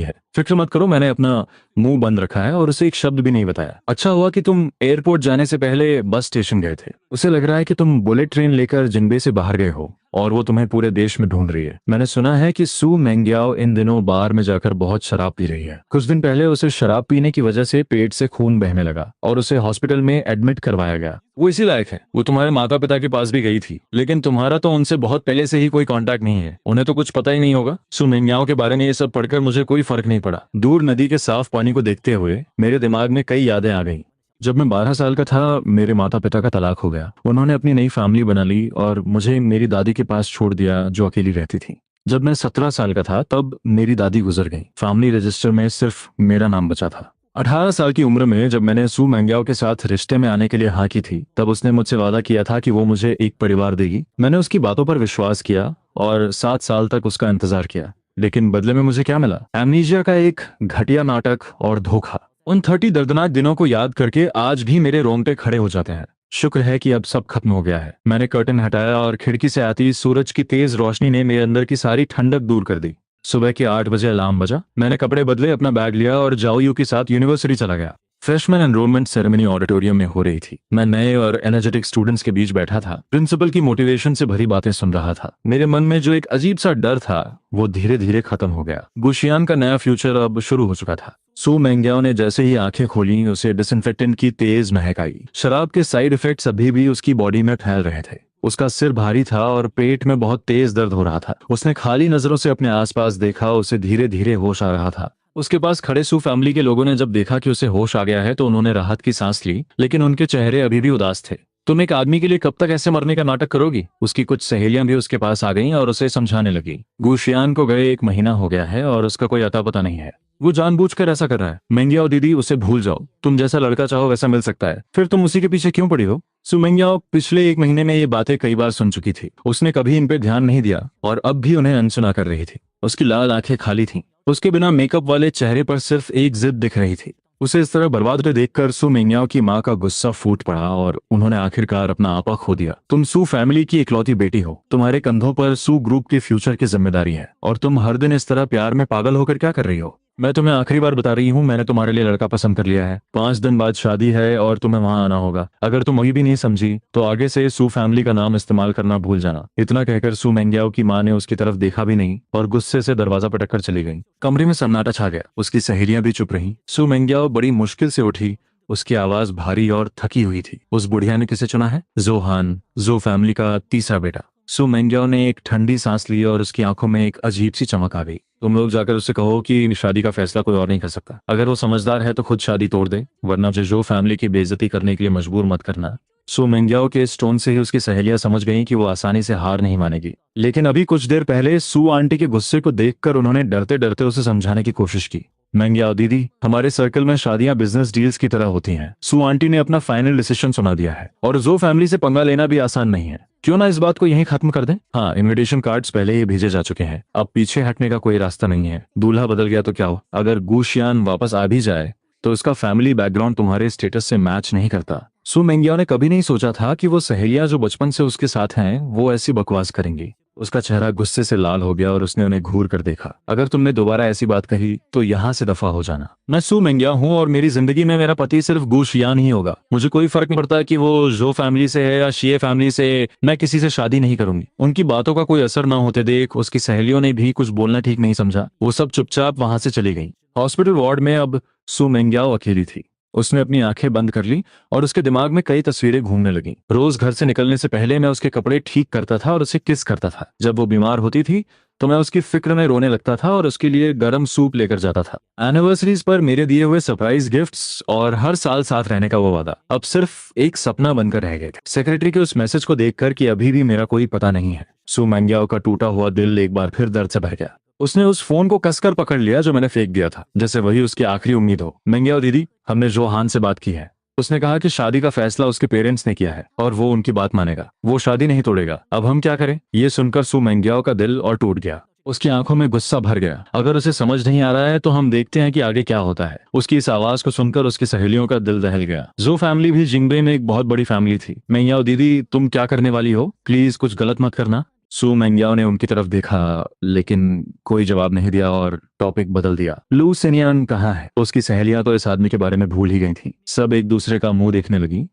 है। फिक्र मत करो, मैंने अपना मुंह बंद रखा है और उसे एक शब्द भी नहीं बताया। अच्छा हुआ कि तुम एयरपोर्ट जाने से पहले बस स्टेशन गए थे। उसे लग रहा है कि तुम बुलेट ट्रेन लेकर जिन्बे से बाहर गए हो और वो तुम्हें पूरे देश में ढूंढ रही है। मैंने सुना है कि सू मेंग्याओ इन दिनों बार में जाकर बहुत शराब पी रही है। कुछ दिन पहले उसे शराब पीने की वजह से पेट से खून बहने लगा और उसे हॉस्पिटल में एडमिट करवाया गया। वो इसी लायक है। वो तुम्हारे माता पिता के पास भी गई थी, लेकिन तुम्हारा तो उनसे बहुत पहले से ही कोई कांटेक्ट नहीं है। उन्हें तो कुछ पता ही नहीं होगा। सू मेंग्याओ के बारे में ये सब पढ़कर मुझे कोई फर्क नहीं पड़ा। दूर नदी के साफ पानी को देखते हुए मेरे दिमाग में कई यादें आ गईं। जब मैं 12 साल का था मेरे माता पिता का तलाक हो गया। उन्होंने अपनी नई फैमिली बना ली और मुझे मेरी दादी के पास छोड़ दिया जो अकेली रहती थी। जब मैं 17 साल का था तब मेरी दादी गुजर गई। फैमिली रजिस्टर में सिर्फ मेरा नाम बचा था। 18 साल की उम्र में जब मैंने सू मेंग्याओ के साथ रिश्ते में आने के लिए हाँ की थी तब उसने मुझसे वादा किया था कि वो मुझे एक परिवार देगी। मैंने उसकी बातों पर विश्वास किया और 7 साल तक उसका इंतजार किया। लेकिन बदले में मुझे क्या मिला? एमनीजिया का एक घटिया नाटक और धोखा। उन 30 दर्दनाक दिनों को याद करके आज भी मेरे रोंगटे खड़े हो जाते हैं। शुक्र है कि अब सब खत्म हो गया है। मैंने कर्टन हटाया और खिड़की से आती सूरज की तेज रोशनी ने मेरे अंदर की सारी ठंडक दूर कर दी। सुबह के 8 बजे अलार्म बजा। मैंने कपड़े बदले, अपना बैग लिया और जाओयू के साथ यूनिवर्सिटी चला गया। फ्रेशमैन एनरोलमेंट सेरेमनी ऑडिटोरियम में हो रही थी। मैं नए और एनर्जेटिक स्टूडेंट्स के बीच बैठा था। प्रिंसिपल की मोटिवेशन से भरी बातें सुन रहा था। मेरे मन में जो एक अजीब सा डर था वो धीरे धीरे खत्म हो गया। गुशियान का नया फ्यूचर अब शुरू हो चुका था। सू मेंग्याओ ने जैसे ही आंखें खोली उसे डिसइंफेक्टेंट की तेज महक आई। शराब के साइड इफेक्ट्स अभी भी उसकी बॉडी में फैल रहे थे। उसका सिर भारी था और पेट में बहुत तेज दर्द हो रहा था। उसने खाली नजरों से अपने आसपास देखा। उसे धीरे धीरे होश आ रहा था। उसके पास खड़े सू फैमिली के लोगों ने जब देखा कि उसे होश आ गया है तो उन्होंने राहत की सांस ली, लेकिन उनके चेहरे अभी भी उदास थे। तुम एक आदमी के लिए कब तक ऐसे मरने का नाटक करोगी? उसकी कुछ सहेलियां भी उसके पास आ गईं और उसे समझाने लगी। गुशियान को गए 1 महीना हो गया है और उसका कोई अता पता नहीं है। वो जानबूझकर ऐसा कर रहा है। मेंग्याओ दीदी, उसे भूल जाओ। तुम जैसा लड़का चाहो वैसा मिल सकता है। फिर तुम उसी के पीछे क्यों पड़ी हो? सू मेंग्याओ पिछले 1 महीने में ये बातें कई बार सुन चुकी थी। उसने कभी इन पे ध्यान नहीं दिया और अब भी उन्हें अनसुना कर रही थी। उसकी लाल आंखें खाली थीं। उसके बिना मेकअप वाले चेहरे पर सिर्फ एक जिद दिख रही थी। उसे इस तरह बर्बाद होते देखकर सू मेंग्याओ की माँ का गुस्सा फूट पड़ा और उन्होंने आखिरकार अपना आपा खो दिया। तुम सू फैमिली की इकलौती बेटी हो। तुम्हारे कंधों पर सू ग्रुप के फ्यूचर की जिम्मेदारी है और तुम हर दिन इस तरह प्यार में पागल होकर क्या कर रही हो? मैं तुम्हें आखिरी बार बता रही हूँ, मैंने तुम्हारे लिए लड़का पसंद कर लिया है। 5 दिन बाद शादी है और तुम्हें वहां आना होगा। अगर तुम वही भी नहीं समझी तो आगे से सू फैमिली का नाम इस्तेमाल करना भूल जाना। इतना कहकर सू मेंग्याओ की माँ ने उसकी तरफ देखा भी नहीं और गुस्से से दरवाजा पटक कर चली गई। कमरे में सन्नाटा छा गया। उसकी सहेलियां भी चुप रहीं। सू मेंग्याओ बड़ी मुश्किल से उठी। उसकी आवाज भारी और थकी हुई थी। उस बुढ़िया ने किसे चुना है? जोहान, जो फैमिली का तीसरा बेटा। सू मेंग्याओ ने एक ठंडी सांस ली और उसकी आंखों में एक अजीब सी चमक आ गई। तुम लोग जाकर उससे कहो कि शादी का फैसला कोई और नहीं कर सकता। अगर वो समझदार है तो खुद शादी तोड़ दे, वरना मुझे जो फैमिली की बेइज्जती करने के लिए मजबूर मत करना। सू मेंग्याओ के इस टोन से ही उसकी सहेलियां समझ गईं कि वो आसानी से हार नहीं मानेगी। लेकिन अभी कुछ देर पहले सू आंटी के गुस्से को देखकर उन्होंने डरते डरते उसे समझाने की कोशिश की। मेंग्याओ दीदी, हमारे सर्कल में शादियां बिजनेस डील्स की तरह होती हैं। सू आंटी ने अपना फाइनल डिसीजन सुना दिया है और जो फैमिली से पंगा लेना भी आसान नहीं है। क्यों ना इस बात को यहीं खत्म कर दें? हाँ, इनविटेशन कार्ड्स पहले ही भेजे जा चुके हैं। अब पीछे हटने का कोई रास्ता नहीं है। दूल्हा बदल गया तो क्या हो? अगर गुशियान वापस आ भी जाए तो उसका फैमिली बैकग्राउंड तुम्हारे स्टेटस से मैच नहीं करता। सू मेंग्याओ ने कभी नहीं सोचा था कि वो सहेलियां जो बचपन से उसके साथ हैं वो ऐसी बकवास करेंगी। उसका चेहरा गुस्से से लाल हो गया और उसने उन्हें घूर कर देखा। अगर तुमने दोबारा ऐसी बात कही तो यहाँ से दफा हो जाना। मैं सू मेंग्याओ हूँ और मेरी जिंदगी में मेरा पति सिर्फ गुशियान ही होगा। मुझे कोई फर्क नहीं पड़ता कि वो जो फैमिली से है या शिए फैमिली से। मैं किसी से शादी नहीं करूंगी। उनकी बातों का कोई असर ना होते देख उसकी सहेलियों ने भी कुछ बोलना ठीक नहीं समझा। वो सब चुपचाप वहां से चली गई। हॉस्पिटल वार्ड में अब सू मेंग्याओ अकेली थी। उसने अपनी आंखें बंद कर ली और उसके दिमाग में कई तस्वीरें घूमने लगी। रोज घर से निकलने से पहले मैं उसके कपड़े ठीक करता था और उसे किस करता था। जब वो बीमार होती थी तो मैं उसकी फिक्र में रोने लगता था और उसके लिए गर्म सूप लेकर जाता था। एनिवर्सरीज पर मेरे दिए हुए सरप्राइज गिफ्ट्स और हर साल साथ रहने का वो वादा अब सिर्फ एक सपना बनकर रह गए थे। सेक्रेटरी के उस मैसेज को देखकर कि अभी भी मेरा कोई पता नहीं है, सू मैंग्याओ का टूटा हुआ दिल एक बार फिर दर्द से भर गया। उसने उस फोन को कसकर पकड़ लिया जो मैंने फेंक दिया था, जैसे वही उसकी आखिरी उम्मीद हो। मैंग्याओ दीदी, हमने जोहान से बात की है। उसने कहा कि शादी का फैसला उसके पेरेंट्स ने किया है और वो उनकी बात मानेगा, वो शादी नहीं तोड़ेगा। अब हम क्या करें? ये सुनकर सू मैंग्याओ का दिल और टूट गया। उसकी आंखों में गुस्सा भर गया। अगर उसे समझ नहीं आ रहा है तो हम देखते हैं कि आगे क्या होता है। उसकी इस आवाज को सुनकर उसकी सहेलियों का दिल दहल गया। जो फैमिली भी जिंगबे में एक बहुत बड़ी फैमिली थी। मैंग्याओ दीदी, तुम क्या करने वाली हो? प्लीज कुछ गलत मत करना। सू मैंग्याओ ने उनकी तरफ देखा लेकिन कोई जवाब नहीं दिया और टॉपिक बदल दिया। लू सिनियन कहाँ है? उसकी सहेलियां तो इस आदमी के बारे में भूल ही गई थी। सब एक दूसरे का मुंह देखने लगी।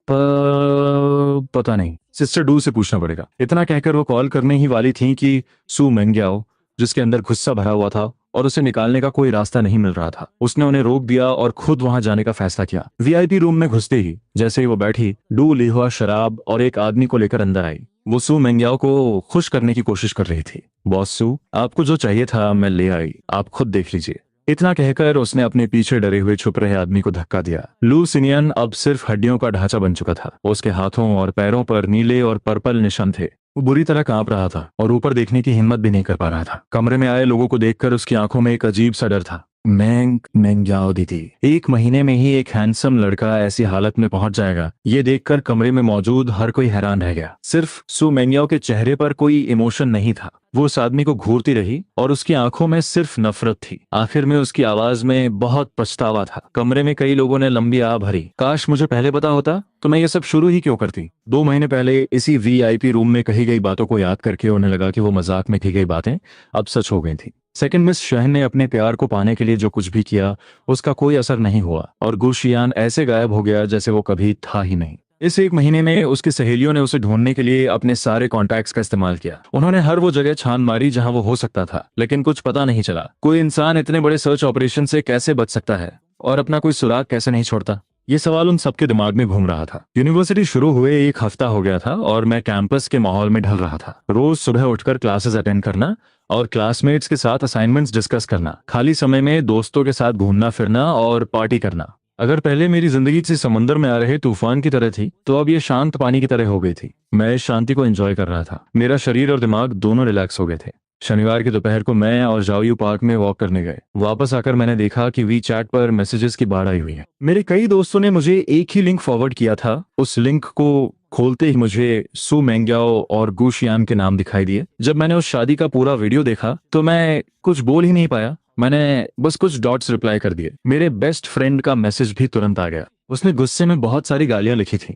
पता नहीं, सिस्टर डू से पूछना पड़ेगा। इतना कहकर वो कॉल करने ही वाली थी कि सू मैंग्याओ, जिसके अंदर गुस्सा भरा हुआ था और उसे निकालने का कोई रास्ता नहीं मिल रहा था, उसने उन्हें रोक दिया और खुद वहां जाने का फैसला किया। वीआईपी रूम में घुसते ही जैसे ही वो बैठी, डू ली हुआ शराब और एक आदमी को लेकर अंदर आई। वो सू मैंग्याओ को खुश करने की कोशिश कर रही थी। बॉस सू, आपको जो चाहिए था मैं ले आई, आप खुद देख लीजिए। इतना कहकर उसने अपने पीछे डरे हुए छुप रहे आदमी को धक्का दिया। लू सिनियन अब सिर्फ हड्डियों का ढांचा बन चुका था। उसके हाथों और पैरों पर नीले और पर्पल निशान थे। वो बुरी तरह कांप रहा था और ऊपर देखने की हिम्मत भी नहीं कर पा रहा था। कमरे में आए लोगों को देखकर उसकी आंखों में एक अजीब सा डर था। मैंग्याओ दीदी, 1 महीने में ही एक हैंडसम लड़का ऐसी हालत में पहुंच जाएगा, ये देखकर कमरे में मौजूद हर कोई हैरान रह गया। सिर्फ सू मैंग्याओ के चेहरे पर कोई इमोशन नहीं था। वो उस आदमी को घूरती रही और उसकी आंखों में सिर्फ नफरत थी। आखिर में उसकी आवाज में बहुत पछतावा था। कमरे में कई लोगों ने लंबी आह भरी। काश मुझे पहले पता होता तो मैं ये सब शुरू ही क्यों करती। 2 महीने पहले इसी वीआईपी रूम में कही गई बातों को याद करके उन्हें लगा कि वो मजाक में की गई बातें अब सच हो गई थी। सेकंड मिस शहन ने अपने प्यार को पाने के लिए जो कुछ भी किया उसका कोई असर नहीं हुआ और गुशियान ऐसे गायब हो गया जैसे वो कभी था ही नहीं। इस 1 महीने में उसकी सहेलियों ने उसे ढूंढने के लिए अपने सारे कॉन्टैक्ट्स का इस्तेमाल किया। उन्होंने हर वो जगह छान मारी जहां वो हो सकता था, लेकिन कुछ पता नहीं चला। कोई इंसान इतने बड़े सर्च ऑपरेशन से कैसे बच सकता है और अपना कोई सुराग कैसे नहीं छोड़ता? ये सवाल उन सबके दिमाग में घूम रहा था। यूनिवर्सिटी शुरू हुए 1 हफ्ता हो गया था और मैं कैंपस के माहौल में ढल रहा था। रोज सुबह उठकर क्लासेस अटेंड करना और क्लासमेट्स के साथ असाइनमेंट्स डिस्कस करना, खाली समय में दोस्तों के साथ घूमना फिरना और पार्टी करना। अगर पहले मेरी जिंदगी से समंदर में आ रहे तूफान की तरह थी तो अब ये शांत पानी की तरह हो गई थी। मैं इस शांति को एंजॉय कर रहा था। मेरा शरीर और दिमाग दोनों रिलैक्स हो गए थे। शनिवार की दोपहर को मैं और जाओयू पार्क में वॉक करने गए। वापस आकर मैंने देखा कि वी चैट पर मैसेजेस की बाढ़ आई हुई है। मेरे कई दोस्तों ने मुझे एक ही लिंक फॉरवर्ड किया था। उस लिंक को खोलते ही मुझे सू मैंग्याओ और गुशियान के नाम दिखाई दिए। जब मैंने उस शादी का पूरा वीडियो देखा तो मैं कुछ बोल ही नहीं पाया। मैंने बस कुछ डॉट्स रिप्लाई कर दिए। मेरे बेस्ट फ्रेंड का मैसेज भी तुरंत आ गया। उसने गुस्से में बहुत सारी गालियां लिखी थी।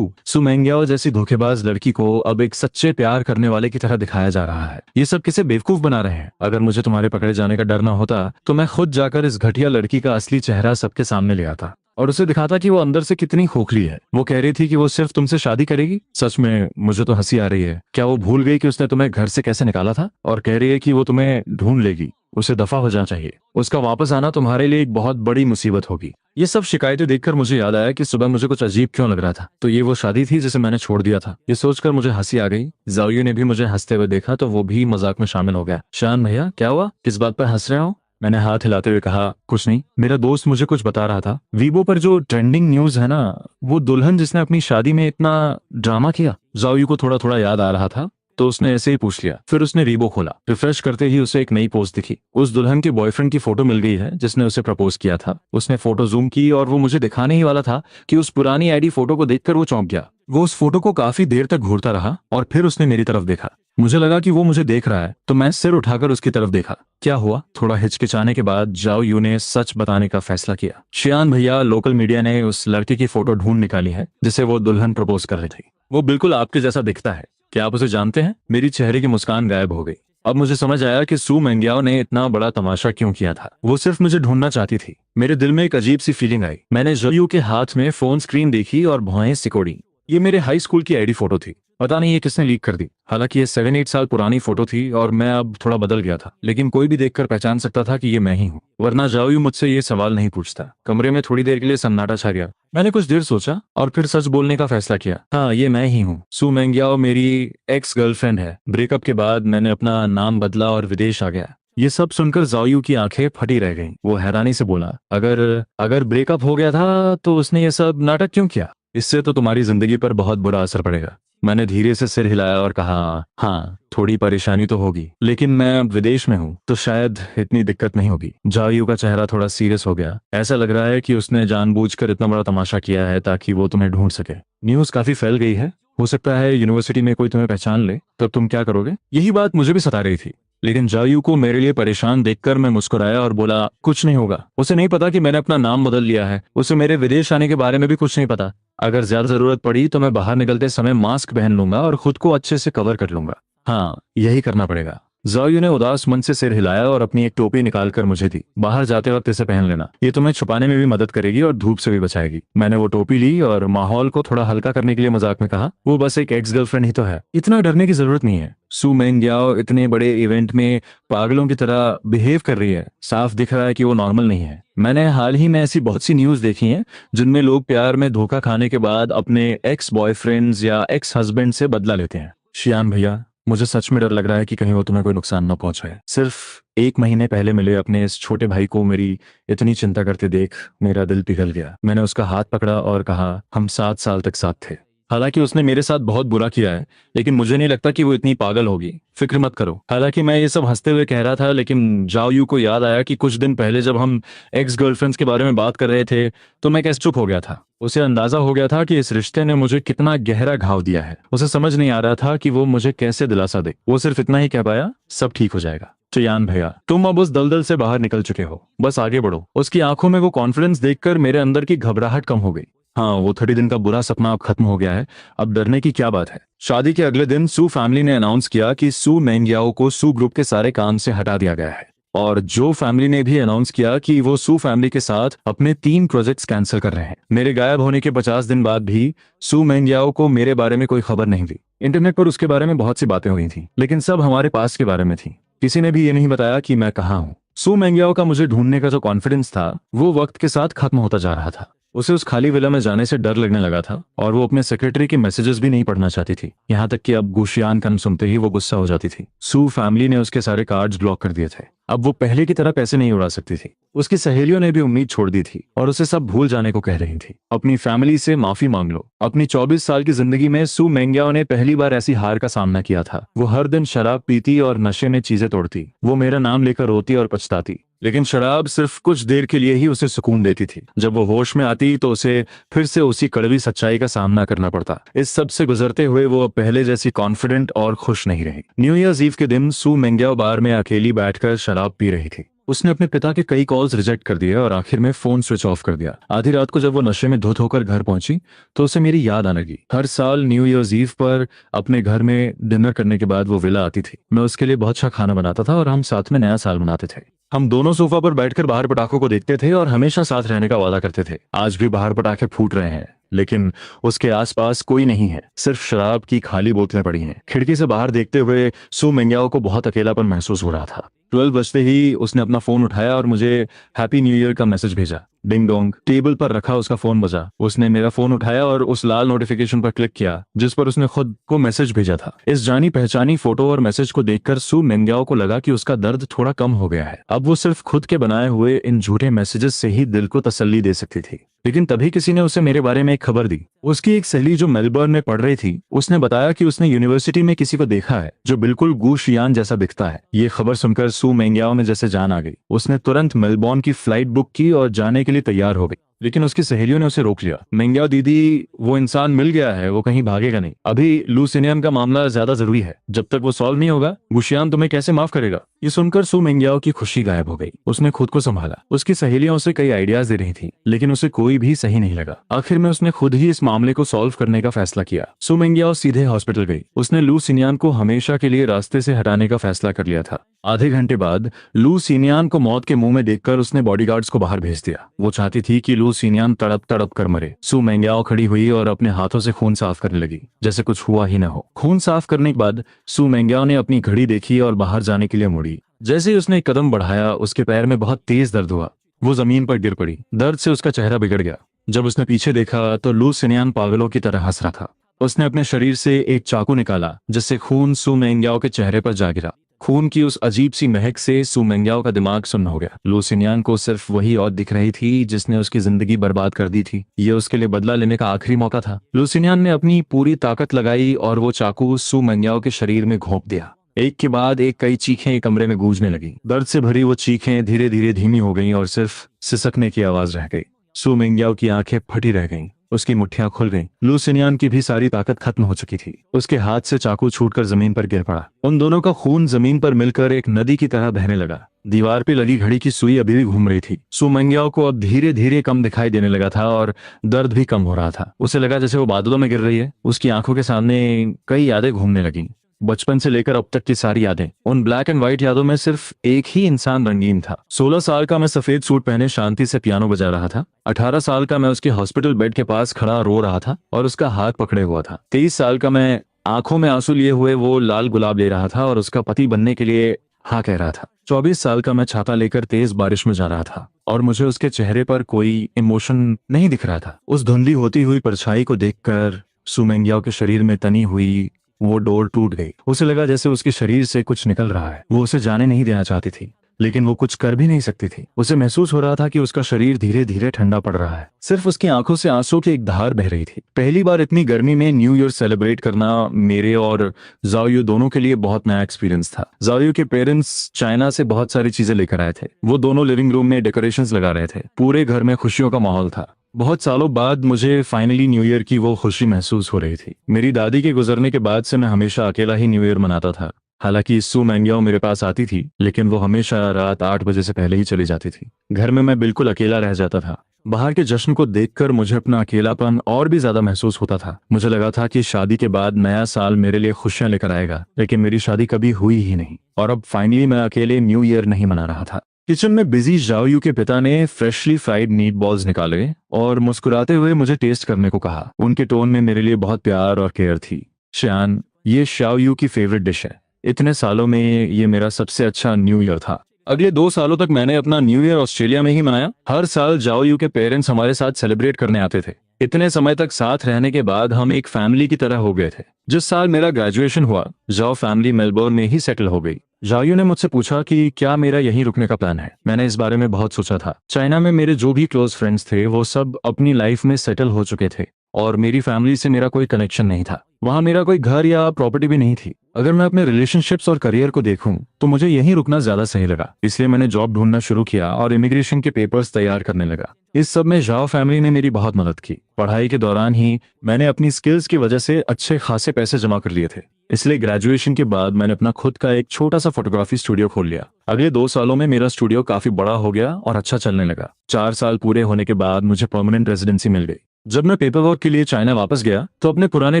सू मैंग्याओ जैसी धोखेबाज लड़की को अब एक सच्चे प्यार करने वाले की तरह दिखाया जा रहा है। ये सब किसे बेवकूफ बना रहे हैं? अगर मुझे तुम्हारे पकड़े जाने का डर न होता तो मैं खुद जाकर इस घटिया लड़की का असली चेहरा सबके सामने ले आता और उसे दिखाता कि वो अंदर से कितनी खोखली है। वो कह रही थी कि वो सिर्फ तुमसे शादी करेगी। सच में मुझे तो हंसी आ रही है। क्या वो भूल गई कि उसने तुम्हें घर से कैसे निकाला था? और कह रही है कि वो तुम्हें ढूंढ लेगी। उसे दफा हो जाना चाहिए। उसका वापस आना तुम्हारे लिए एक बहुत बड़ी मुसीबत होगी। ये सब शिकायतें देखकर मुझे याद आया कि सुबह मुझे कुछ अजीब क्यों लग रहा था। तो ये वो शादी थी जिसे मैंने छोड़ दिया था। ये सोचकर मुझे हंसी आ गई। जाओयू ने भी मुझे हंसते हुए देखा तो वो भी मजाक में शामिल हो गया। शान भैया, क्या हुआ? किस बात पर हंस रहे हो? मैंने हाथ हिलाते हुए कहा, कुछ नहीं। मेरा दोस्त मुझे कुछ बता रहा था। वीबो पर जो ट्रेंडिंग न्यूज है ना, वो दुल्हन जिसने अपनी शादी में इतना ड्रामा किया। जाओयू को थोड़ा थोड़ा याद आ रहा था तो उसने ऐसे ही पूछ लिया। फिर उसने रीबो खोला। रिफ्रेश करते ही उसे एक नई पोस्ट दिखी। उस दुल्हन के बॉयफ्रेंड की फोटो मिल गई है जिसने उसे प्रपोज किया था। उसने फोटो जूम की और वो मुझे दिखाने ही वाला था कि उस पुरानी आईडी फोटो को देखकर वो चौंक गया। वो उस फोटो को काफी देर तक घूरता रहा और फिर उसने मेरी तरफ देखा। मुझे लगा कि वो मुझे देख रहा है तो मैं सिर उठाकर उसकी तरफ देखा। क्या हुआ? थोड़ा हिचकिचाने के बाद जाओयू ने सच बताने का फैसला किया। शियान भैया, लोकल मीडिया ने उस लड़के की फोटो ढूंढ निकाली है जिसे वो दुल्हन प्रपोज कर रही थी। वो बिल्कुल आपके जैसा दिखता है। क्या आप उसे जानते हैं? मेरी चेहरे की मुस्कान गायब हो गई। अब मुझे समझ आया कि सू मैंग्याओ ने इतना बड़ा तमाशा क्यों किया था। वो सिर्फ मुझे ढूंढना चाहती थी। मेरे दिल में एक अजीब सी फीलिंग आई। मैंने जाओयू के हाथ में फोन स्क्रीन देखी और भौहें सिकोड़ी। ये मेरे हाई स्कूल की आईडी फोटो थी। पता नहीं ये किसने लीक कर दी। हालांकि ये 7-8 साल पुरानी फोटो थी और मैं अब थोड़ा बदल गया था, लेकिन कोई भी देखकर पहचान सकता था कि ये मैं ही हूँ, वरना जाओयू मुझसे ये सवाल नहीं पूछता। कमरे में थोड़ी देर के लिए सन्नाटा छा गया। मैंने कुछ देर सोचा और फिर सच बोलने का फैसला किया। हाँ, ये मैं ही हूँ। सू मेंग्याओ मेरी एक्स गर्लफ्रेंड है। ब्रेकअप के बाद मैंने अपना नाम बदला और विदेश आ गया। ये सब सुनकर जाओयू की आंखें फटी रह गईं। वो हैरानी से बोला, अगर अगर ब्रेकअप हो गया था तो उसने ये सब नाटक क्यों किया? इससे तो तुम्हारी जिंदगी पर बहुत बुरा असर पड़ेगा। मैंने धीरे से सिर हिलाया और कहा, हाँ, थोड़ी परेशानी तो होगी, लेकिन मैं अब विदेश में हूँ तो शायद इतनी दिक्कत नहीं होगी। जाओयू का चेहरा थोड़ा सीरियस हो गया। ऐसा लग रहा है कि उसने जानबूझकर इतना बड़ा तमाशा किया है ताकि वो तुम्हें ढूंढ सके। न्यूज़ काफी फैल गई है। हो सकता है यूनिवर्सिटी में कोई तुम्हें पहचान ले, तब तुम क्या करोगे? यही बात मुझे भी सता रही थी, लेकिन जायू को मेरे लिए परेशान देखकर मैं मुस्कुराया और बोला, कुछ नहीं होगा। उसे नहीं पता कि मैंने अपना नाम बदल लिया है। उसे मेरे विदेश आने के बारे में भी कुछ नहीं पता। अगर ज्यादा जरूरत पड़ी तो मैं बाहर निकलते समय मास्क पहन लूंगा और खुद को अच्छे से कवर कर लूंगा। हाँ, यही करना पड़ेगा। जायू ने उदास मन से सिर हिलाया और अपनी एक टोपी निकालकर मुझे दी। बाहर जाते वक्त इसे पहन लेना, ये तुम्हें छुपाने में भी मदद करेगी और धूप से भी बचाएगी। मैंने वो टोपी ली और माहौल को थोड़ा हल्का करने के लिए मजाक में कहा, वो बस एक एक्स गर्लफ्रेंड ही तो है, इतना डरने की जरूरत नहीं है। सू मेंग्याओ इतने बड़े इवेंट में पागलों की तरह बिहेव कर रही है। साफ दिख रहा है कि वो नॉर्मल नहीं है। मैंने हाल ही में ऐसी बहुत सी न्यूज देखी हैं जिनमें लोग प्यार में धोखा खाने के बाद अपने एक्स बॉयफ्रेंड्स या एक्स हस्बैंड से बदला लेते हैं। शियान भैया, मुझे सच में डर लग रहा है कि कहीं वो तुम्हें कोई नुकसान न पहुंचाए। सिर्फ 1 महीने पहले मिले अपने इस छोटे भाई को मेरी इतनी चिंता करते देख मेरा दिल पिघल गया। मैंने उसका हाथ पकड़ा और कहा, हम 7 साल तक साथ थे। हालांकि उसने मेरे साथ बहुत बुरा किया है, लेकिन मुझे नहीं लगता कि वो इतनी पागल होगी। फिक्र मत करो। हालांकि मैं ये सब हंसते हुए कह रहा था, लेकिन जाओयू को याद आया कि कुछ दिन पहले जब हम एक्स गर्लफ्रेंड्स के बारे में बात कर रहे थे तो मैं कैसे चुप हो गया था। उसे अंदाजा हो गया था कि इस रिश्ते ने मुझे कितना गहरा घाव दिया है। उसे समझ नहीं आ रहा था कि वो मुझे कैसे दिलासा दे। वो सिर्फ इतना ही कह पाया, सब ठीक हो जाएगा। चियान भैया, तुम अब उस दलदल से बाहर निकल चुके हो, बस आगे बढ़ो। उसकी आंखों में वो कॉन्फिडेंस देखकर मेरे अंदर की घबराहट कम हो गई। हाँ, वो 30 दिन का बुरा सपना अब खत्म हो गया है। अब डरने की क्या बात है। शादी के अगले दिन सू फैमिली ने अनाउंस किया कि सू मेंग्याओ को सू ग्रुप के सारे काम से हटा दिया गया है, और जो फैमिली ने भी अनाउंस किया कि वो सू फैमिली के साथ अपने 3 प्रोजेक्ट्स कैंसिल कर रहे हैं। मेरे गायब होने के 50 दिन बाद भी सू मेंग्याओ को मेरे बारे में कोई खबर नहीं थी। इंटरनेट पर उसके बारे में बहुत सी बातें हुई थी, लेकिन सब हमारे पास के बारे में थी। किसी ने भी ये नहीं बताया कि मैं कहाँ हूँ। सू मेंग्याओ का मुझे ढूंढने का जो कॉन्फिडेंस था वो वक्त के साथ खत्म होता जा रहा था। उसे उस खाली विला में जाने से डर लगने लगा था और वो अपने सेक्रेटरी के मैसेजेस भी नहीं पढ़ना चाहती थी। यहाँ तक कि अब गुशियान का नाम सुनते ही वो गुस्सा हो जाती थी। सू फैमिली ने उसके सारे कार्ड्स ब्लॉक कर दिए थे। अब वो पहले की तरह पैसे नहीं उड़ा सकती थी। उसकी सहेलियों ने भी उम्मीद छोड़ दी थी और उसे सब भूल जाने को कह रही थी। अपनी फैमिली से माफी मांग लो। अपनी 24 साल की जिंदगी में सू मेंग्याओ ने पहली बार ऐसी हार का सामना किया था। वो हर दिन शराब पीती और नशे में चीजें तोड़ती। वो मेरा नाम लेकर रोती और पछताती, लेकिन शराब सिर्फ कुछ देर के लिए ही उसे सुकून देती थी। जब वो होश में आती तो उसे फिर से उसी कड़वी सच्चाई का सामना करना पड़ता। इस सब से गुजरते हुए वो अब पहले जैसी कॉन्फिडेंट और खुश नहीं रही। न्यू ईयर्स ईव के दिन सू मेंग्याओ बार में अकेली बैठकर शराब पी रही थी। उसने अपने पिता के कई कॉल्स रिजेक्ट कर दिए और आखिर में फोन स्विच ऑफ कर दिया। आधी रात को जब वो नशे में धुत होकर घर पहुंची तो उसे मेरी याद आने लगी। हर साल न्यू ईयर्स ईव पर अपने घर में डिनर करने के बाद वो विला आती थी। मैं उसके लिए बहुत अच्छा खाना बनाता था और हम साथ में नया साल मनाते थे। हम दोनों सोफा पर बैठकर बाहर पटाखों को देखते थे और हमेशा साथ रहने का वादा करते थे। आज भी बाहर पटाखे फूट रहे हैं, लेकिन उसके आसपास कोई नहीं है। सिर्फ शराब की खाली बोतलें पड़ी हैं। खिड़की से बाहर देखते हुए सू मेंग्याओ को बहुत अकेलापन महसूस हो रहा था। 12 बजते ही उसने अपना फोन उठाया और मुझे हैप्पी न्यू ईयर का मैसेज भेजा। डिंग डोंग, टेबल पर रखा उसका फोन बजा। उसने मेरा फोन उठाया और उस लाल नोटिफिकेशन पर क्लिक किया जिस पर उसने खुद को मैसेज भेजा था। इस जानी पहचानी फोटो और मैसेज को देखकर सू मेंग्याओ को लगा कि उसका दर्द थोड़ा कम हो गया है। अब वो सिर्फ खुद के बनाए हुए इन झूठे मैसेजेस से ही दिल को तसल्ली दे सकती थी। लेकिन तभी किसी ने उसे मेरे बारे में एक खबर दी। उसकी एक सहेली जो मेलबर्न में पढ़ रही थी, उसने बताया कि उसने यूनिवर्सिटी में किसी को देखा है जो बिल्कुल गू शियान जैसा दिखता है। ये खबर सुनकर सू मेंग्याओ में जैसे जान आ गई। उसने तुरंत मेलबर्न की फ्लाइट बुक की और जाने के लिए तैयार हो गई, लेकिन उसकी सहेलियों ने उसे रोक लिया। मेंग्याओ दीदी, वो इंसान मिल गया है, वो कहीं भागेगा नहीं। अभी लूसिनियन का मामला ज्यादा जरूरी है। जब तक वो सॉल्व नहीं होगा गुशियान तुम्हें कैसे माफ करेगा। ये सुनकर सू मेंग्याओ की खुशी गायब हो गई। उसने खुद को संभाला। उसकी सहेलियां उसे कई आइडियाज दे रही थी, लेकिन उसे कोई भी सही नहीं लगा। आखिर में उसने खुद ही इस मामले को सॉल्व करने का फैसला किया। सू मेंग्याओ सीधे हॉस्पिटल गई। उसने लू सिनियान को हमेशा के लिए रास्ते से हटाने का फैसला कर लिया था। आधे घंटे बाद लू सिनियान को मौत के मुंह में देखकर उसने बॉडीगार्ड्स को बाहर भेज दिया। वो चाहती थी कि लू लू सिनियान तड़प तड़प कर मरे। सू मेंग्याओ खड़ी हुई और अपने हाथों से खून साफ करने लगी, जैसे कुछ हुआ ही न हो। खून साफ करने के बाद सू मेंग्याओ ने अपनी घड़ी देखी और बाहर जाने के लिए मुड़ी। जैसे ही उसने एक कदम बढ़ाया, उसके पैर में बहुत तेज दर्द हुआ। वो जमीन पर गिर पड़ी। दर्द से उसका चेहरा बिगड़ गया। जब उसने पीछे देखा तो लू सिनियान पागलों की तरह हंस रहा था। उसने अपने शरीर से एक चाकू निकाला, जिससे खून सू मेंग्याओ के चेहरे पर जा गिरा। खून की उस अजीब सी महक से सू मेंग्याओ का दिमाग सुन्न हो गया। लू सिनियान को सिर्फ वही औरत दिख रही थी जिसने उसकी जिंदगी बर्बाद कर दी थी। ये उसके लिए बदला लेने का आखिरी मौका था। लू सिनियान ने अपनी पूरी ताकत लगाई और वो चाकू सू मेंग्याओ के शरीर में घोंप दिया। एक के बाद एक कई चीखें कमरे में गूंजने लगी। दर्द से भरी वो चीखें धीरे धीरे धीमी हो गईं और सिर्फ सिसकने की आवाज रह गई। सू मेंग्याओ की आंखें फटी रह गईं। उसकी मुट्ठियां खुल गईं। लू सिनियान की भी सारी ताकत खत्म हो चुकी थी। उसके हाथ से चाकू छूटकर जमीन पर गिर पड़ा। उन दोनों का खून जमीन पर मिलकर एक नदी की तरह बहने लगा। दीवार पे लगी घड़ी की सुई अभी भी घूम रही थी। सू मेंग्याओ को अब धीरे धीरे कम दिखाई देने लगा था और दर्द भी कम हो रहा था। उसे लगा जैसे वो बादलों में गिर रही है। उसकी आंखों के सामने कई यादें घूमने लगीं। बचपन से लेकर अब तक की सारी यादें। उन ब्लैक एंड व्हाइट यादों में सिर्फ एक ही इंसान रंगीन था। 16 साल का मैं सफेद सूट पहने शांति से पियानो बजा रहा था। 18 साल का मैं उसके हॉस्पिटल बेड के पास खड़ा रो रहा था और उसका हाथ पकड़े हुआ था। 23 साल का मैं आंखों में आंसू लिए हुए वो लाल गुलाब ले रहा था और उसका पति बनने के लिए हाँ कह रहा था। 24 साल का मैं छाता लेकर तेज बारिश में जा रहा था और मुझे उसके चेहरे पर कोई इमोशन नहीं दिख रहा था। उस धुंधली होती हुई परछाई को देखकर सू मेंग्याओ के शरीर में तनी हुई वो डोर टूट गई। उसे लगा जैसे उसके शरीर से कुछ निकल रहा है। वो उसे जाने नहीं देना चाहती थी, लेकिन वो कुछ कर भी नहीं सकती थी। उसे महसूस हो रहा था कि उसका शरीर धीरे धीरे ठंडा पड़ रहा है। सिर्फ उसकी आंखों से आंसू की एक धार बह रही थी। पहली बार इतनी गर्मी में न्यू ईयर सेलिब्रेट करना मेरे और जाओयू दोनों के लिए बहुत नया एक्सपीरियंस था। जाओयू के पेरेंट्स चाइना से बहुत सारी चीजें लेकर आए थे। वो दोनों लिविंग रूम में डेकोरेशंस लगा रहे थे। पूरे घर में खुशियों का माहौल था। बहुत सालों बाद मुझे फाइनली न्यू ईयर की वो खुशी महसूस हो रही थी। मेरी दादी के गुजरने के बाद से मैं हमेशा अकेला ही न्यू ईयर मनाता था। हालांकि सू मेंग्याओ मेरे पास आती थी, लेकिन वो हमेशा रात 8 बजे से पहले ही चली जाती थी। घर में मैं बिल्कुल अकेला रह जाता था। बाहर के जश्न को देखकर मुझे अपना अकेलापन और भी ज्यादा महसूस होता था। मुझे लगा था कि शादी के बाद नया साल मेरे लिए खुशियां लेकर आएगा, लेकिन मेरी शादी कभी हुई ही नहीं और अब फाइनली मैं अकेले न्यू ईयर नहीं मना रहा था। किचन में बिजी जाओयू के पिता ने फ्रेशली फ्राइड मीट बॉल्स निकाले और मुस्कुराते हुए मुझे टेस्ट करने को कहा। उनके टोन में मेरे लिए बहुत प्यार और केयर थी। श्यान, ये शाओयू की फेवरेट डिश है। इतने सालों में ये मेरा सबसे अच्छा न्यू ईयर था। अगले 2 सालों तक मैंने अपना न्यू ईयर ऑस्ट्रेलिया में ही मनाया। हर साल जाओयू के पेरेंट्स हमारे साथ सेलिब्रेट करने आते थे। इतने समय तक साथ रहने के बाद हम एक फैमिली की तरह हो गए थे। जिस साल मेरा ग्रेजुएशन हुआ, जाओ फैमिली मेलबोर्न में ही सेटल हो गई। जाओयू ने मुझसे पूछा कि क्या मेरा यहीं रुकने का प्लान है। मैंने इस बारे में बहुत सोचा था। चाइना में मेरे जो भी क्लोज फ्रेंड्स थे वो सब अपनी लाइफ में सेटल हो चुके थे और मेरी फैमिली से मेरा कोई कनेक्शन नहीं था। वहां मेरा कोई घर या प्रॉपर्टी भी नहीं थी। अगर मैं अपने रिलेशनशिप्स और करियर को देखूं तो मुझे यहीं रुकना ज्यादा सही लगा। इसलिए मैंने जॉब ढूंढना शुरू किया और इमिग्रेशन के पेपर्स तैयार करने लगा। इस सब में जाओ फैमिली ने मेरी बहुत मदद की। पढ़ाई के दौरान ही मैंने अपनी स्किल्स की वजह से अच्छे खासे पैसे जमा कर लिए थे। इसलिए ग्रेजुएशन के बाद मैंने अपना खुद का एक छोटा सा फोटोग्राफी स्टूडियो खोल लिया। अगले 2 सालों में मेरा स्टूडियो काफी बड़ा हो गया और अच्छा चलने लगा। 4 साल पूरे होने के बाद मुझे परमानेंट रेजिडेंसी मिल गई। जब मैं पेपर वर्क के लिए चाइना वापस गया तो अपने पुराने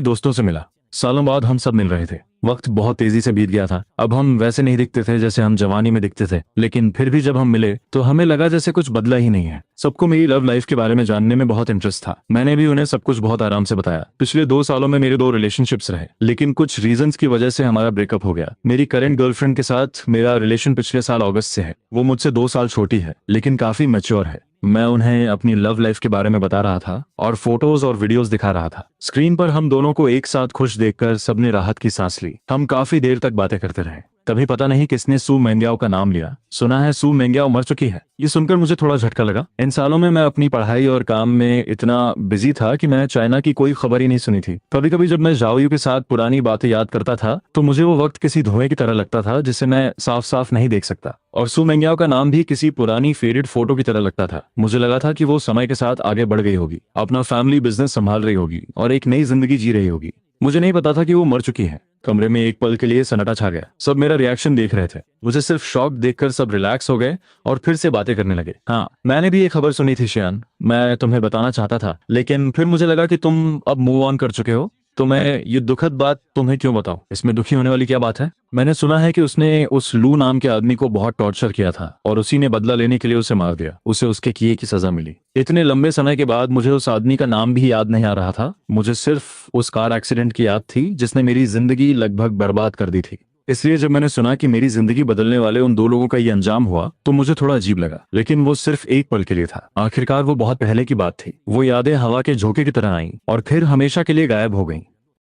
दोस्तों से मिला। सालों बाद हम सब मिल रहे थे। वक्त बहुत तेजी से बीत गया था। अब हम वैसे नहीं दिखते थे जैसे हम जवानी में दिखते थे, लेकिन फिर भी जब हम मिले तो हमें लगा जैसे कुछ बदला ही नहीं है। सबको मेरी लव लाइफ के बारे में जानने में बहुत इंटरेस्ट था। मैंने भी उन्हें सब कुछ बहुत आराम से बताया। पिछले 2 सालों में मेरे 2 रिलेशनशिप्स रहे, लेकिन कुछ रीजंस की वजह से हमारा ब्रेकअप हो गया। मेरी करंट गर्लफ्रेंड के साथ मेरा रिलेशन पिछले साल अगस्त से है। वो मुझसे 2 साल छोटी है, लेकिन काफी मैच्योर है। मैं उन्हें अपनी लव लाइफ के बारे में बता रहा था और फोटोज और वीडियोस दिखा रहा था। स्क्रीन पर हम दोनों को एक साथ खुश देखकर सबने राहत की सांस ली। हम काफी देर तक बातें करते रहे। तभी पता नहीं किसने सू मेंग्याओ का नाम लिया। सुना है सू मेंग्याओ मर चुकी है। ये सुनकर मुझे थोड़ा झटका लगा। इन सालों में मैं अपनी पढ़ाई और काम में इतना बिजी था कि मैं चाइना की कोई खबर ही नहीं सुनी थी। कभी कभी जब मैं जाओयू के साथ पुरानी बातें याद करता था तो मुझे वो वक्त किसी धुएं की तरह लगता था जिसे मैं साफ साफ नहीं देख सकता। और सू मेंग्याओ का नाम भी किसी पुरानी फेडेड फोटो की तरह लगता था। मुझे लगा था कि वो समय के साथ आगे बढ़ गई होगी, अपना फैमिली बिजनेस संभाल रही होगी और एक नई जिंदगी जी रही होगी। मुझे नहीं पता था कि वो मर चुकी है। कमरे में एक पल के लिए सन्नाटा छा गया। सब मेरा रिएक्शन देख रहे थे। मुझे सिर्फ शॉक देखकर सब रिलैक्स हो गए और फिर से बातें करने लगे। हाँ, मैंने भी ये खबर सुनी थी श्यान। मैं तुम्हें बताना चाहता था, लेकिन फिर मुझे लगा कि तुम अब मूव ऑन कर चुके हो। तो मैं ये दुखद बात तुम्हें क्यों बताऊं? इसमें दुखी होने वाली क्या बात है? मैंने सुना है कि उसने उस लू नाम के आदमी को बहुत टॉर्चर किया था और उसी ने बदला लेने के लिए उसे मार दिया। उसे उसके किए की सजा मिली। इतने लंबे समय के बाद मुझे उस आदमी का नाम भी याद नहीं आ रहा था। मुझे सिर्फ उस कार एक्सीडेंट की याद थी जिसने मेरी जिंदगी लगभग बर्बाद कर दी थी। इसलिए जब मैंने सुना कि मेरी जिंदगी बदलने वाले उन दो लोगों का ये अंजाम हुआ तो मुझे थोड़ा अजीब लगा, लेकिन वो सिर्फ एक पल के लिए था। आखिरकार वो बहुत पहले की बात थी। वो यादें हवा के झोंके की तरह आईं और फिर हमेशा के लिए गायब हो गईं।